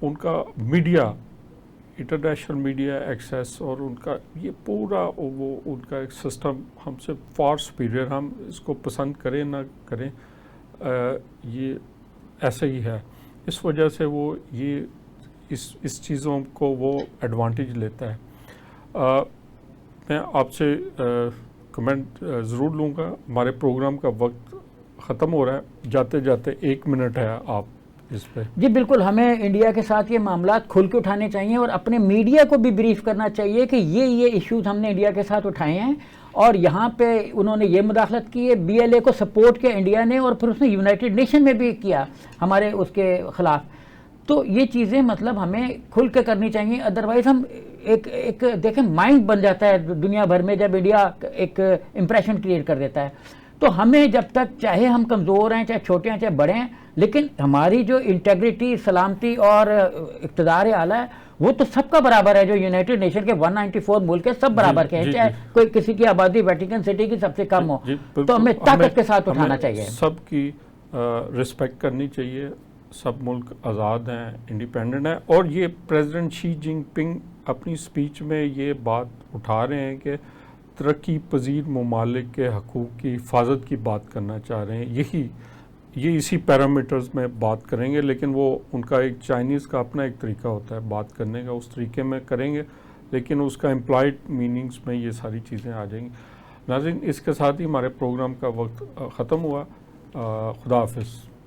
ان کا میڈیا، انٹرنیشنل میڈیا ایکسیس، اور ان کا یہ پورا وہ ان کا ایک سسٹم ہم سے فار سپیریئر. ہم اس کو پسند کریں نہ کریں، یہ ایسا ہی ہے. اس وجہ سے وہ یہ اس چیزوں کو وہ ایڈوانٹیج لیتا ہے. میں آپ سے کمنٹ ضرور لوں گا. ہمارے پروگرام کا وقت ختم ہو رہا ہے. جاتے جاتے 1 منٹ ہے، آپ اس پہ؟
جی بالکل، ہمیں انڈیا کے ساتھ یہ معاملات کھل کے اٹھانے چاہیے اور اپنے میڈیا کو بھی بریف کرنا چاہیے کہ یہ ایشوز ہم نے انڈیا کے ساتھ اٹھائے ہیں اور یہاں پہ انہوں نے یہ مداخلت کی ہے، بی ایل اے کو سپورٹ کیا انڈیا نے، اور پھر اس نے یونائٹڈ نیشن میں بھی کیا ہمارے اس کے خلاف. تو یہ چیزیں مطلب ہمیں کھل کے کرنی چاہیے، ادروائز ہم ایک دیکھیں مائنڈ بن جاتا ہے دنیا بھر میں جب انڈیا ایک امپریشن کریٹ کر دیتا ہے. تو ہمیں جب تک چاہے ہم کمزور ہیں، چاہے چھوٹے ہیں، چاہے بڑے ہیں، لیکن ہماری جو انٹیگریٹی، سلامتی اور اقتدار اعلیٰ ہے وہ تو سب کا برابر ہے. جو یونائٹڈ نیشن کے 194 ملک ہیں سب برابر کے ہیں، چاہے کوئی کسی کی آبادی ویٹیکن سٹی کی سب سے کم ہو. تو ہمیں طاقت کے ساتھ اٹھانا چاہیے.
سب کی رسپیکٹ کرنی چاہیے. سب ملک آزاد ہیں، انڈیپینڈنٹ ہیں، اور یہ پریزیڈنٹ شی جن پنگ اپنی سپیچ میں یہ بات اٹھا رہے ہیں کہ ترقی پذیر ممالک کے حقوق کی حفاظت کی بات کرنا چاہ رہے ہیں. یہ اسی پیرامیٹرز میں بات کریں گے، لیکن وہ ان کا ایک چائنیز کا اپنا ایک طریقہ ہوتا ہے بات کرنے کا، اس طریقے میں کریں گے، لیکن اس کا امپلائڈ میننگز میں یہ ساری چیزیں آ جائیں گی. ناظرین، اس کے ساتھ ہی ہمارے پروگرام کا وقت ختم ہوا. خدا حافظ.